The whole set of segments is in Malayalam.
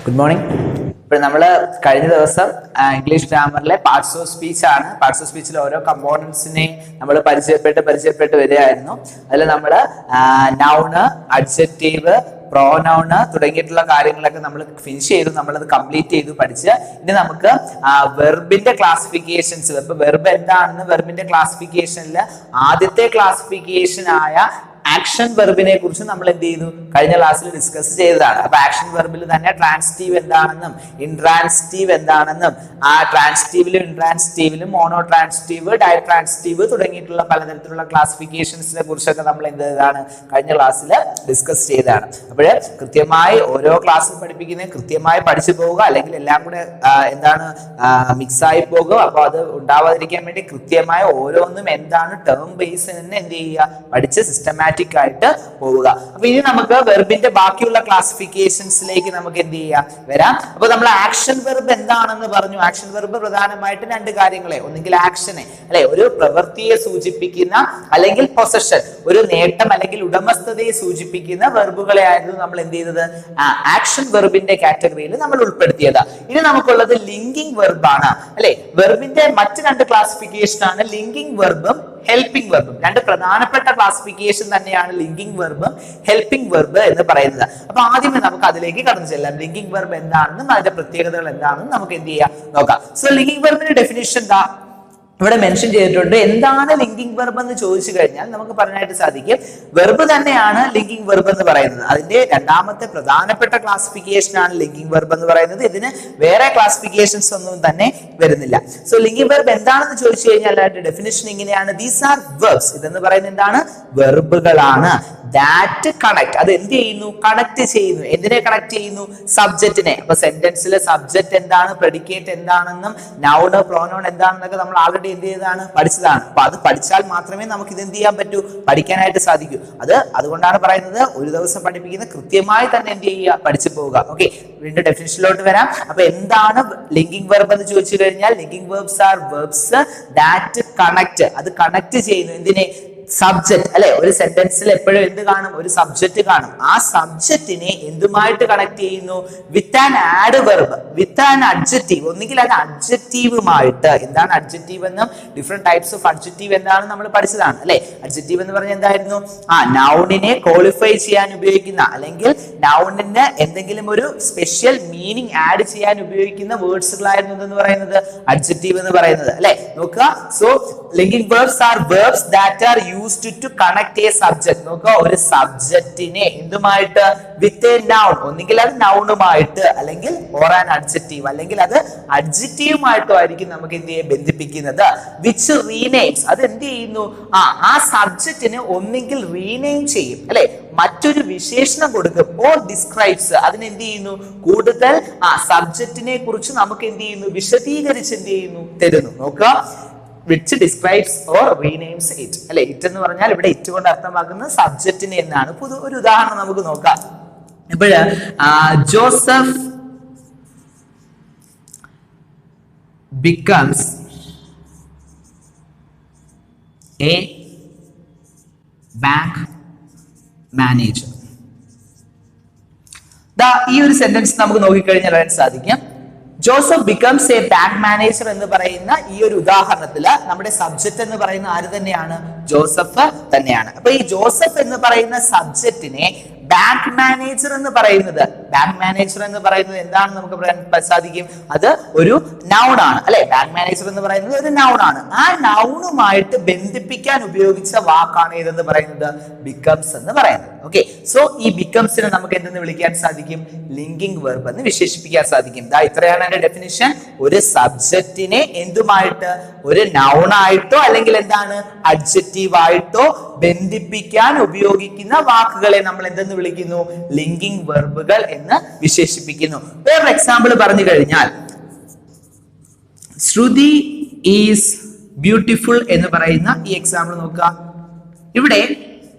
Good morning. ഇപ്പോൾ നമ്മൾ കഴിഞ്ഞ ദിവസം ഇംഗ്ലീഷ് ഗ്രാമറിലെ പാർട്സ് ഓഫ് സ്പീച്ച് ആണ്. പാർട്സ് ഓഫ് സ്പീച്ചിലെ ഓരോ കമ്പോണൻസിനെ നമ്മൾ പരിചയപ്പെട്ട് വരികയായിരുന്നു. അതിൽ നമ്മൾ നൗണ്, അഡ്ജക്റ്റീവ്, പ്രോനൗണ് തുടങ്ങിയിട്ടുള്ള കാര്യങ്ങളൊക്കെ നമ്മൾ ഫിനിഷ് ചെയ്തു, നമ്മളത് കംപ്ലീറ്റ് ചെയ്തു പഠിച്ച്. ഇനി നമുക്ക് വെർബിന്റെ ക്ലാസിഫിക്കേഷൻസ്, വെർബ് എന്താണെന്ന് വെർബിന്റെ ക്ലാസിഫിക്കേഷനിൽ ആദ്യത്തെ ക്ലാസിഫിക്കേഷൻ ആയ ആക്ഷൻ വെർബിനെ കുറിച്ച് നമ്മൾ എന്ത് ചെയ്തു, കഴിഞ്ഞ ക്ലാസ്സിൽ ഡിസ്കസ് ചെയ്തതാണ്. അപ്പൊ ആക്ഷൻ വെർബിൽ തന്നെ ട്രാൻസിറ്റീവ് എന്താണെന്നും ഇൻട്രാൻസിറ്റീവ് എന്താണെന്നും ആ ട്രാൻസിറ്റീവിലും ഇൻട്രാൻസിറ്റീവിലും മോണോ ട്രാൻസിറ്റീവ്, ഡയട്രാൻസിറ്റീവ് തുടങ്ങിയിട്ടുള്ള പലതരത്തിലുള്ള ക്ലാസിഫിക്കേഷൻസിനെ കുറിച്ചൊക്കെ നമ്മൾ എന്ത് ചെയ്തതാണ്, കഴിഞ്ഞ ക്ലാസ്സിൽ ഡിസ്കസ് ചെയ്തതാണ്. അപ്പോൾ കൃത്യമായി ഓരോ ക്ലാസ്സിൽ പഠിപ്പിക്കുന്നത് കൃത്യമായി പഠിച്ചു പോവുക, അല്ലെങ്കിൽ എല്ലാം കൂടെ മിക്സ് ആയി പോകുക. അപ്പൊ അത് ഉണ്ടാവാതിരിക്കാൻ വേണ്ടി കൃത്യമായി ഓരോന്നും എന്താണ് ടേം ബേസ് എന്ന് എന്ത് ചെയ്യുക, പഠിച്ച് സിസ്റ്റമാറ്റിക് ആയിട്ട് പോവുക. അപ്പൊ ഇനി നമുക്ക് വെർബിന്റെ ബാക്കിയുള്ള ക്ലാസിഫിക്കേഷൻസിലേക്ക് നമുക്ക് എന്ത് ചെയ്യാം, വരാം. അപ്പൊ നമ്മൾ ആക്ഷൻ വെർബ് എന്താണെന്ന് പറഞ്ഞു. ആക്ഷൻ വെർബ് പ്രധാനമായിട്ട് രണ്ട് കാര്യങ്ങളെ, ഒന്നുകിൽ ആക്ഷനെ അല്ലെ ഒരു പ്രവൃത്തിയെ സൂചിപ്പിക്കുന്ന, അല്ലെങ്കിൽ പൊസഷൻ ഒരു നേട്ടം അല്ലെങ്കിൽ ഉടമസ്ഥതയെ സൂചിപ്പിക്കുന്ന വെർബുകളെ ആയിരുന്നു നമ്മൾ എന്ത് ചെയ്തത്, ആക്ഷൻ വെർബിന്റെ കാറ്റഗറിയിൽ നമ്മൾ ഉൾപ്പെടുത്തിയത്. ഇനി നമുക്കുള്ളത് ലിങ്കിങ് വെർബാണ് അല്ലെ. വെർബിന്റെ മറ്റ് രണ്ട് ക്ലാസിഫിക്കേഷൻ ആണ് ലിങ്കിങ് വെർബും ഹെൽപ്പിംഗ് വെർബും. രണ്ട് പ്രധാനപ്പെട്ട ക്ലാസിഫിക്കേഷൻ തന്നെയാണ് ലിങ്കിങ് വെർബും ഹെൽപ്പിംഗ് വെർബ് എന്ന് പറയുന്നത്. അപ്പൊ ആദ്യമേ നമുക്ക് അതിലേക്ക് കടന്നു ചെല്ലാം. ലിങ്കിങ് വെർബ് എന്താണെന്നും അതിന്റെ പ്രത്യേകതകൾ എന്താണെന്നും നമുക്ക് എന്ത് ചെയ്യാം, നോക്കാം. സോ ലിങ്കിങ് വെർബിന്റെ ഡെഫിനിഷൻ എന്താ ഇവിടെ മെൻഷൻ ചെയ്തിട്ടുണ്ട്. എന്താണ് ലിങ്കിങ് വെർബ് എന്ന് ചോദിച്ചു കഴിഞ്ഞാൽ നമുക്ക് പറയാനായിട്ട് സാധിക്കും, വെർബ് തന്നെയാണ് ലിങ്കിങ് വെർബ് എന്ന് പറയുന്നത്. അതിന്റെ രണ്ടാമത്തെ പ്രധാനപ്പെട്ട ക്ലാസിഫിക്കേഷൻ ആണ് ലിങ്കിങ് വെർബ് എന്ന് പറയുന്നത്. ഇതിന് വേറെ ക്ലാസിഫിക്കേഷൻസ് ഒന്നും തന്നെ വരുന്നില്ല. സോ ലിങ്കിങ് വെർബ് എന്താണെന്ന് ചോദിച്ചു കഴിഞ്ഞാൽ അതിന്റെ ഡെഫിനിഷൻ ഇങ്ങനെയാണ്: ദീസ് ആർ വെർബ്സ്. ഇതെന്ന് പറയുന്നത് എന്താണ്, വെർബുകളാണ്. ദാറ്റ് കണക്ട്, അത് എന്ത് ചെയ്യുന്നു, കണക്ട് ചെയ്യുന്നു. എന്തിനെ കണക്ട് ചെയ്യുന്നു, സബ്ജക്റ്റിനെ. അപ്പൊ സെന്റൻസിലെ സബ്ജക്റ്റ് എന്താണ്, പ്രെഡിക്കേറ്റ് എന്താണെന്നും നൗണ് പ്രോനൗൺ എന്താണെന്നൊക്കെ നമ്മൾ ആൾറെഡി എന്ത് ചെയ്തതാണ്, പഠിച്ചതാണ്. അപ്പൊ അത് പഠിച്ചാൽ മാത്രമേ നമുക്ക് ഇത് എന്ത് ചെയ്യാൻ പറ്റൂ, പഠിക്കാനായിട്ട് സാധിക്കൂ. അതുകൊണ്ടാണ് പറയുന്നത് ഒരു ദിവസം പഠിപ്പിക്കുന്ന കൃത്യമായി തന്നെ എന്ത് ചെയ്യുക, പഠിച്ചു പോവുക. ഓക്കെ, വീണ്ടും ഡെഫിനിഷനിലോട്ട് വരാം. അപ്പൊ എന്താണ് ലിങ്കിങ് വെർബ് എന്ന് ചോദിച്ചു കഴിഞ്ഞാൽ, linking verbs are verbs that connect, അത് കണക്ട് ചെയ്യുന്നു. എന്തിനെ, സബ്ജക്ട് അല്ലെ. ഒരു സെന്റൻസിൽ എപ്പോഴും എന്ത് കാണും, ഒരു സബ്ജക്ട് കാണും. ആ സബ്ജക്റ്റിനെ എന്തുമായിട്ട് കണക്ട് ചെയ്യുന്നു, with an add verb, with an adjective. ഒന്നുകിൽ അത് അഡ്ജക്റ്റീവുമായിട്ട്. എന്താണ് അഡ്ജക്റ്റീവ് എന്നും ഡിഫറെന്റ് ടൈപ്സ് ഓഫ് അഡ്ജക്റ്റീവ് എന്താണെന്ന് നമ്മൾ പഠിച്ചതാണ് അല്ലെ. അഡ്ജക്റ്റീവ് എന്ന് പറഞ്ഞാൽ എന്തായിരുന്നു, നൗണിനെ ക്വാളിഫൈ ചെയ്യാൻ ഉപയോഗിക്കുന്ന, അല്ലെങ്കിൽ നൗണിന് എന്തെങ്കിലും ഒരു സ്പെഷ്യൽ മീനിങ് ആഡ് ചെയ്യാൻ ഉപയോഗിക്കുന്ന വേർഡ്സുകളായിരുന്നു എന്ന് പറയുന്നത് അഡ്ജക്റ്റീവ് എന്ന് പറയുന്നത് അല്ലെ. നോക്കുക, so linking verbs are verbs that are used to connect a subject. നോക്കുക, ഒരു സബ്ജക്റ്റിനെ എന്തുമായിട്ട്, വിത്ത് എ നൗൺ. ഒന്നുകിൽ അത് നൗണുമായിട്ട്, അല്ലെങ്കിൽ ഓർ ആൻ അഡ്ജക്റ്റീവ്, അല്ലെങ്കിൽ അത് അഡ്ജക്റ്റീവുമായിട്ടോ ആയിരിക്കും നമുക്ക് എന്ത് ചെയ്യാൻ ബന്ധിപ്പിക്കുന്നത്. വിച്ച് റീനെയിംസ്, അത് എന്ത് ചെയ്യുന്നു, ആ സബ്ജക്റ്റിനെ ഒന്നുകിൽ റീനെയിം ചെയ്യും അല്ലെ, മറ്റൊരു വിശേഷണം കൊടുക്കും. ഓർ ഡിസ്ക്രൈബ്സ്, അതിന് എന്ത് ചെയ്യുന്നു, കൂടുതൽ സബ്ജക്റ്റിനെ കുറിച്ച് നമുക്ക് എന്ത് ചെയ്യുന്നു, വിശദീകരിച്ച് എന്ത് ചെയ്യുന്നു, തരുന്നു. നോക്കുക, which describes or renames it അല്ലെ. ഇറ്റ് എന്ന് പറഞ്ഞാൽ ഇവിടെ ഇറ്റ് കൊണ്ട് അർത്ഥമാക്കുന്നത് സബ്ജക്റ്റിനെ എന്നാണ്. ഒരു ഉദാഹരണം നമുക്ക് നോക്കാം. ഇപ്പോഴ് Joseph becomes a bank manager. ഈ ഒരു സെന്റൻസ് നമുക്ക് നോക്കിക്കഴിഞ്ഞാൽ അറിയാൻ സാധിക്കും, Joseph becomes A bank manager എന്ന് പറയുന്ന ഈ ഒരു ഉദാഹരണത്തില് നമ്മുടെ സബ്ജക്ട് എന്ന് പറയുന്ന ആര് തന്നെയാണ്, ജോസഫ് തന്നെയാണ്. അപ്പൊ ഈ ജോസഫ് എന്ന് പറയുന്ന സബ്ജക്റ്റിനെ ബാങ്ക് മാനേജർ എന്ന് പറയുന്നത്, ബാങ്ക് മാനേജർ എന്ന് പറയുന്നത് എന്താണെന്ന് നമുക്ക് പറയാൻ സാധിക്കും, അത് ഒരു നൗൺ ആണ് അല്ലെ. ബാങ്ക് മാനേജർ എന്ന് പറയുന്നത് ഒരു നൗൺ ആണ്. ആ നൗണുമായിട്ട് ബന്ധിപ്പിക്കാൻ ഉപയോഗിച്ച വാക്കാണ് ഏതെന്ന് പറയുന്നത്, ബിക്കംസ് എന്ന് പറയുന്നത്. ഓക്കെ, സോ ഈ ബിക്കംസിനെ നമുക്ക് എന്തെന്ന് വിളിക്കാൻ സാധിക്കും, ലിങ്കിങ് വെർബ് എന്ന് വിശേഷിപ്പിക്കാൻ സാധിക്കും. ഇത്രയാണ് അതിന്റെ ഡെഫിനിഷൻ. ഒരു സബ്ജക്റ്റിനെ എന്തുമായിട്ട്, ഒരു നൗണായിട്ടോ അല്ലെങ്കിൽ എന്താണ് അഡ്ജക്റ്റീവ് ആയിട്ടോ ബന്ധിപ്പിക്കാൻ ഉപയോഗിക്കുന്ന വാക്കുകളെ നമ്മൾ എന്തെന്ന് വിളിക്കുന്നു, ലിങ്കിങ് വെർബുകൾ എന്ന് വിശേഷിപ്പിക്കുന്നു. വേറൊരു എക്സാമ്പിൾ പറഞ്ഞു കഴിഞ്ഞാൽ, ശ്രുതി ഈസ് ബ്യൂട്ടിഫുൾ എന്ന് പറയുന്ന ഈ എക്സാമ്പിൾ നോക്കുക. ഇവിടെ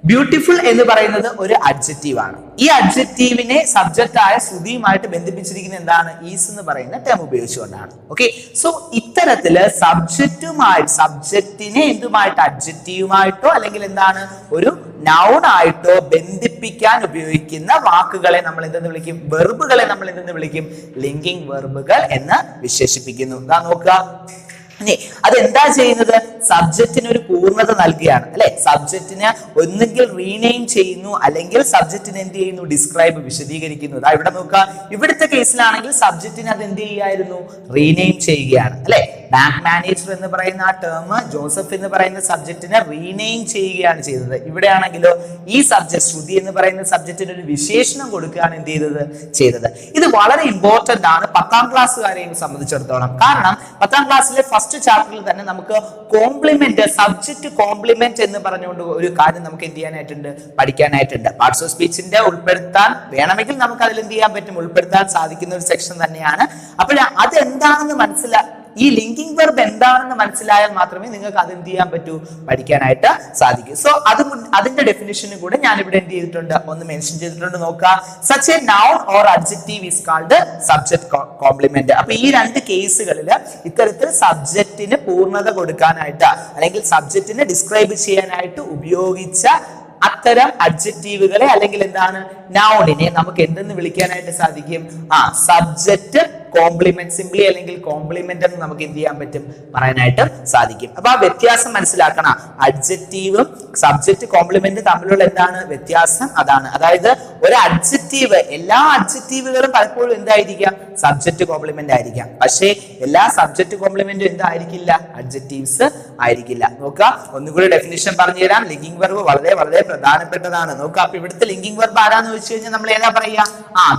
ബ്യൂട്ടിഫുൾ എന്ന് പറയുന്നത് ഒരു അഡ്ജക്റ്റീവ് ആണ്. ഈ അഡ്ജക്റ്റീവിനെ സബ്ജക്റ്റ് ആയ ശ്രുതിയുമായിട്ട് ബന്ധിപ്പിച്ചിരിക്കുന്ന എന്താണ്, ഈസ് എന്ന് പറയുന്ന ടേം ഉപയോഗിച്ചുകൊണ്ടാണ്. ഓക്കെ, സോ ഇത്തരത്തില് സബ്ജക്റ്റിനെ എന്തുമായിട്ട് അഡ്ജക്റ്റീവുമായിട്ടോ അല്ലെങ്കിൽ എന്താണ് ഒരു നൗൺ ആയിട്ടോ ബന്ധിപ്പിക്കാൻ ഉപയോഗിക്കുന്ന വാക്കുകളെ നമ്മൾ എന്തെന്ന് വിളിക്കും? വെർബുകളെ നമ്മൾ എന്തെന്ന് വിളിക്കും? ലിങ്കിങ് വെർബുകൾ എന്ന് വിശേഷിപ്പിക്കുന്നു. ഇതാ നോക്കുക, അതെന്താ ചെയ്യുന്നത്? സബ്ജക്റ്റിന് ഒരു പൂർണ്ണത നൽകുകയാണ് അല്ലെ. സബ്ജക്റ്റിന് ഒന്നുകിൽ റീനെയിം ചെയ്യുന്നു, അല്ലെങ്കിൽ സബ്ജക്റ്റിന് എന്ത് ചെയ്യുന്നു? ഡിസ്ക്രൈബ്, വിശദീകരിക്കുന്നു. ഇവിടെ നോക്കുക, ഇവിടുത്തെ കേസിലാണെങ്കിൽ സബ്ജക്റ്റിന് അത് എന്ത് ചെയ്യായിരുന്നു? റീനെയിം ചെയ്യുകയാണ് അല്ലെ. ബാങ്ക് മാനേജർ എന്ന് പറയുന്ന ആ ടേം ജോസഫ് എന്ന് പറയുന്ന സബ്ജക്റ്റിനെ റീനെയിം ചെയ്യുകയാണ് ചെയ്തത്. ഇവിടെയാണെങ്കിലോ ഈ സബ്ജക്ട് ശ്രുതി എന്ന് പറയുന്ന സബ്ജക്റ്റിന് ഒരു വിശേഷണം കൊടുക്കുകയാണ് എന്ത് ചെയ്തത്. ഇത് വളരെ ഇമ്പോർട്ടന്റ് ആണ് 10ാം ക്ലാസ്സുകാരെയും സംബന്ധിച്ചിടത്തോളം. കാരണം 10ാം ക്ലാസ്സിലെ ഫസ്റ്റ് ചാപ്റ്ററിൽ തന്നെ നമുക്ക് കോംപ്ലിമെന്റ്, സബ്ജക്ട് കോംപ്ലിമെന്റ് എന്ന് പറഞ്ഞുകൊണ്ട് ഒരു കാര്യം നമുക്ക് എന്ത് ചെയ്യാനായിട്ടുണ്ട്? പഠിക്കാനായിട്ടുണ്ട്. പാർട്സ് ഓഫ് സ്പീച്ചിന്റെ ഉൾപ്പെടുത്താൻ വേണമെങ്കിൽ നമുക്ക് അതിൽ എന്ത് ചെയ്യാൻ പറ്റും? ഉൾപ്പെടുത്താൻ സാധിക്കുന്ന ഒരു സെക്ഷൻ തന്നെയാണ്. അപ്പോൾ അത് എന്താണെന്ന് ഈ ലിങ്കിങ് വെർബ് എന്താണെന്ന് മനസ്സിലായാൽ മാത്രമേ നിങ്ങൾക്ക് അത് എന്ത് ചെയ്യാൻ പറ്റൂ? പഠിക്കാനായിട്ട് സാധിക്കൂ. സോ അതിന്റെ ഡെഫിനിഷനും കൂടെ ഞാൻ ഇവിടെ എന്ത് ചെയ്തിട്ടുണ്ട്? ഒന്ന് മെൻഷൻ ചെയ്തിട്ടുണ്ട്. നോക്കാം, such a noun or adjective is called subject complement. അപ്പൊ ഈ രണ്ട് കേസുകളിൽ ഇത്തരത്തിൽ സബ്ജക്റ്റിന് പൂർണ്ണത കൊടുക്കാനായിട്ട് അല്ലെങ്കിൽ സബ്ജക്റ്റിനെ ഡിസ്ക്രൈബ് ചെയ്യാനായിട്ട് ഉപയോഗിച്ച അത്തരം അഡ്ജക്റ്റീവുകളെ അല്ലെങ്കിൽ എന്താണ് നൗണിനെ നമുക്ക് എന്തെന്ന് വിളിക്കാനായിട്ട് സാധിക്കും? സബ്ജക്റ്റ് കോംപ്ലിമെന്റ്, സിംപ്ലി അല്ലെങ്കിൽ കോംപ്ലിമെന്റ് എന്ന് നമുക്ക് എന്ത് ചെയ്യാൻ പറ്റും? പറയാനായിട്ട് സാധിക്കും. അപ്പൊ ആ വ്യത്യാസം മനസ്സിലാക്കണം. അഡ്ജക്റ്റീവും സബ്ജക്റ്റ് കോംപ്ലിമെന്റ് തമ്മിലുള്ള എന്താണ് വ്യത്യാസം? അതാണ്. അതായത് ഒരു അഡ്ജക്റ്റീവ്, എല്ലാ അഡ്ജക്റ്റീവുകളും പലപ്പോഴും എന്തായിരിക്കാം? സബ്ജക്റ്റ് കോംപ്ലിമെന്റ് ആയിരിക്കാം. പക്ഷേ എല്ലാ സബ്ജക്റ്റ് കോംപ്ലിമെന്റും എന്തായിരിക്കില്ല? അഡ്ജക്റ്റീവ്സ് ആയിരിക്കില്ല. നോക്കുക, ഒന്നുകൂടി ഡെഫിനിഷൻ പറഞ്ഞുതരാം. ലിങ്കിങ് വെർബ് വളരെ വളരെ പ്രധാനപ്പെട്ടതാണ്. നോക്കുക, അപ്പൊ ഇവിടുത്തെ ലിങ്കിങ് വെർബ് ആരാന്ന് വെച്ച് കഴിഞ്ഞാൽ നമ്മൾ ഏതാ പറയാ?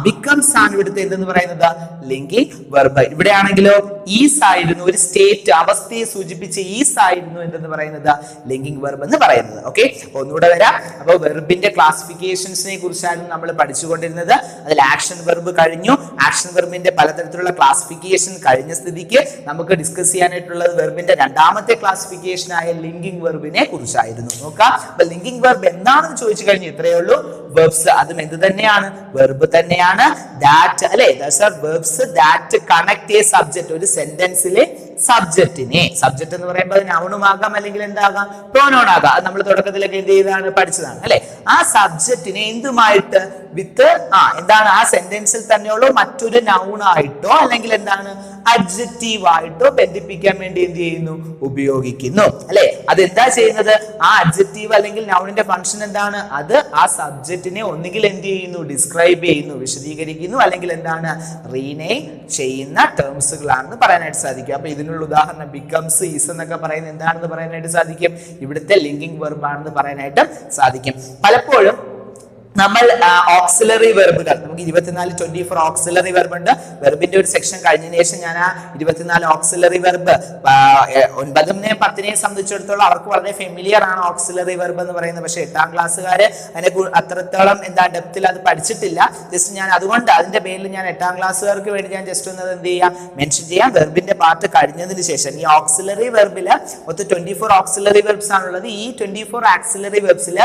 ബിക്കംസ് ആണ് ഇവിടുത്തെ എന്തെന്ന് പറയുന്നത്? Linking verb. ഇവിടെയാണെങ്കിലോ ഈസ് ആയിരുന്നു, ഒരു സ്റ്റേറ്റ്, അവസ്ഥയെ സൂചിപ്പിച്ച് ഈസ് ആയിരുന്നു എന്തെന്ന് പറയുന്നത്? ലിങ്കിങ് വെർബ് എന്ന് പറയുന്നത്. ഓക്കെ, ഒന്നുകൂടെ വരാം. അപ്പൊ വെർബിന്റെ ക്ലാസിഫിക്കേഷൻസിനെ കുറിച്ചാണ് നമ്മൾ പഠിച്ചുകൊണ്ടിരുന്നത്. അതിൽ ആക്ഷൻ വെർബ് കഴിഞ്ഞു. ആക്ഷൻ വെർബിന്റെ പലതരത്തിലുള്ള ക്ലാസിഫിക്കേഷൻ കഴിഞ്ഞ സ്ഥിതിക്ക് നമുക്ക് ഡിസ്കസ് ചെയ്യാനായിട്ടുള്ളത് വെർബിന്റെ രണ്ടാമത്തെ ക്ലാസിഫിക്കേഷൻ ആയ ലിങ്കിങ് വെർബിനെ കുറിച്ചായിരുന്നു. നോക്കാം, അപ്പൊ ലിങ്കിങ് വെർബ് എന്താണെന്ന് ചോദിച്ചു കഴിഞ്ഞാൽ ഇത്രയേ ഉള്ളൂ. വെർബ്സ് അതും എന്ത് തന്നെയാണ്? വെർബ് തന്നെയാണ്. ദാറ്റ് അല്ലെ, that's are verbs that connect a subject. ഒരു സെന്റൻസിലെ സബ്ജക്റ്റിനെ, സബ്ജക്ട് എന്ന് പറയുമ്പോൾ നൗണും ആകാം അല്ലെങ്കിൽ എന്താകാം? പ്രോനൗൺ ആകാം. അത് നമ്മൾ തുടക്കത്തിലൊക്കെ എന്ത് ചെയ്താണ്? പഠിച്ചതാണ് അല്ലെ. ആ സബ്ജക്റ്റിനെ എന്തുമായിട്ട്? വിത്ത് എന്താണ്? ആ സെന്റൻസിൽ തന്നെയുള്ള മറ്റൊരു നൗൺ ആയിട്ടോ അല്ലെങ്കിൽ എന്താണ്? അഡ്ജക്റ്റീവ് ആയിട്ടോ ബന്ധിപ്പിക്കാൻ വേണ്ടി എന്ത് ചെയ്യുന്നു? ഉപയോഗിക്കുന്നു അല്ലെ. അതെന്താ ചെയ്യുന്നത്? ആ അഡ്ജക്റ്റീവ് അല്ലെങ്കിൽ നൗണിന്റെ ഫംഗ്ഷൻ എന്താണ്? അത് ആ സബ്ജക്റ്റിനെ ഒന്നുകിൽ എന്ത് ചെയ്യുന്നു? ഡിസ്ക്രൈബ് ചെയ്യുന്നു, വിശദീകരിക്കുന്നു, അല്ലെങ്കിൽ എന്താണ്? റീനെയിം ചെയ്യുന്ന ടേംസുകളാണെന്ന് പറയാനായിട്ട് സാധിക്കും. അപ്പൊ ഇതിനുള്ള ഉദാഹരണം ബിക്കംസ്, ഈസ് എന്നൊക്കെ പറയുന്നത് എന്താണെന്ന് പറയാനായിട്ട് സാധിക്കും? ഇവിടുത്തെ ലിങ്കിങ് വെർബ് ആണെന്ന് പറയാനായിട്ട് സാധിക്കും. പലപ്പോഴും നമ്മൾ ഓക്സിലറി വെർബുകൾ, നമുക്ക് 24 ഓക്സിലറി വെർബ് ഉണ്ട്. വെർബിന്റെ ഒരു സെക്ഷൻ കഴിഞ്ഞതിന് ശേഷം ഞാൻ ആ 24 ഓക്സിലറി വെർബ് 9നെയും 10നെയും സംബന്ധിച്ചിടത്തോളം അവർക്ക് വളരെ ഫെമിലിയർ ആണ് ഓക്സിലറി വെർബ് എന്ന് പറയുന്നത്. പക്ഷെ 8ാം ക്ലാസ്സുകാര് അതിനെ അത്രത്തോളം ഡെപ്തിൽ അത് പഠിച്ചിട്ടില്ല. ജസ്റ്റ് ഞാൻ അതുകൊണ്ട് അതിന്റെ പേരിൽ ഞാൻ 8ാം ക്ലാസ്സുകാർക്ക് വേണ്ടി ഞാൻ ജസ്റ്റ് ഒന്ന് എന്ത് ചെയ്യാം? മെൻഷൻ ചെയ്യാം. വെർബിന്റെ പാർട്ട് കഴിഞ്ഞതിന് ശേഷം ഈ ഓക്സിലറി വെർബില് മൊത്തം 24 ഓക്സിലറി വെർബ്സ് ആണുള്ളത്. ഈ 24 ഓക്സിലറി വെർബ്സിൽ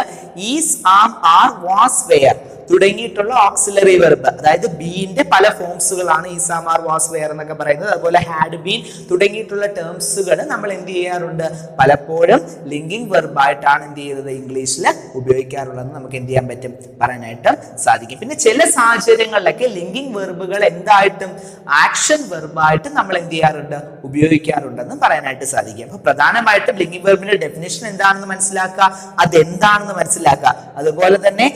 is, am, are, was, were തുടങ്ങിയിട്ടുള്ള ഓക്സിലറി വെർബ്, അതായത് ബീന്റെ പല ഫോംസുകളാണ് is, am, are, was, were എന്നൊക്കെ പറയുന്നത്. അതുപോലെ ഹാഡ് ബീൻ തുടങ്ങിയിട്ടുള്ള ടേംസുകൾ നമ്മൾ എന്ത് ചെയ്യാറുണ്ട്? പലപ്പോഴും ലിങ്കിങ് വെർബായിട്ടാണ് എന്ത് ചെയ്യുന്നത്? ഇംഗ്ലീഷിൽ ഉപയോഗിക്കാറുള്ളത് നമുക്ക് എന്ത് ചെയ്യാൻ പറ്റും? പറയാനായിട്ട് സാധിക്കും. പിന്നെ ചില സാഹചര്യങ്ങളിലൊക്കെ ലിങ്കിങ് വെർബുകൾ എന്തായിട്ടും ആക്ഷൻ വെർബായിട്ട് നമ്മൾ എന്ത് ചെയ്യാറുണ്ട്? ഉപയോഗിക്കാറുണ്ടെന്ന് പറയാനായിട്ട് സാധിക്കും. അപ്പൊ പ്രധാനമായിട്ടും ലിങ്കിങ് വെർബിന്റെ ഡെഫിനിഷൻ എന്താണെന്ന് മനസ്സിലാക്കുക, അതെന്താണെന്ന് മനസ്സിലാക്കുക. അതുപോലെ തന്നെ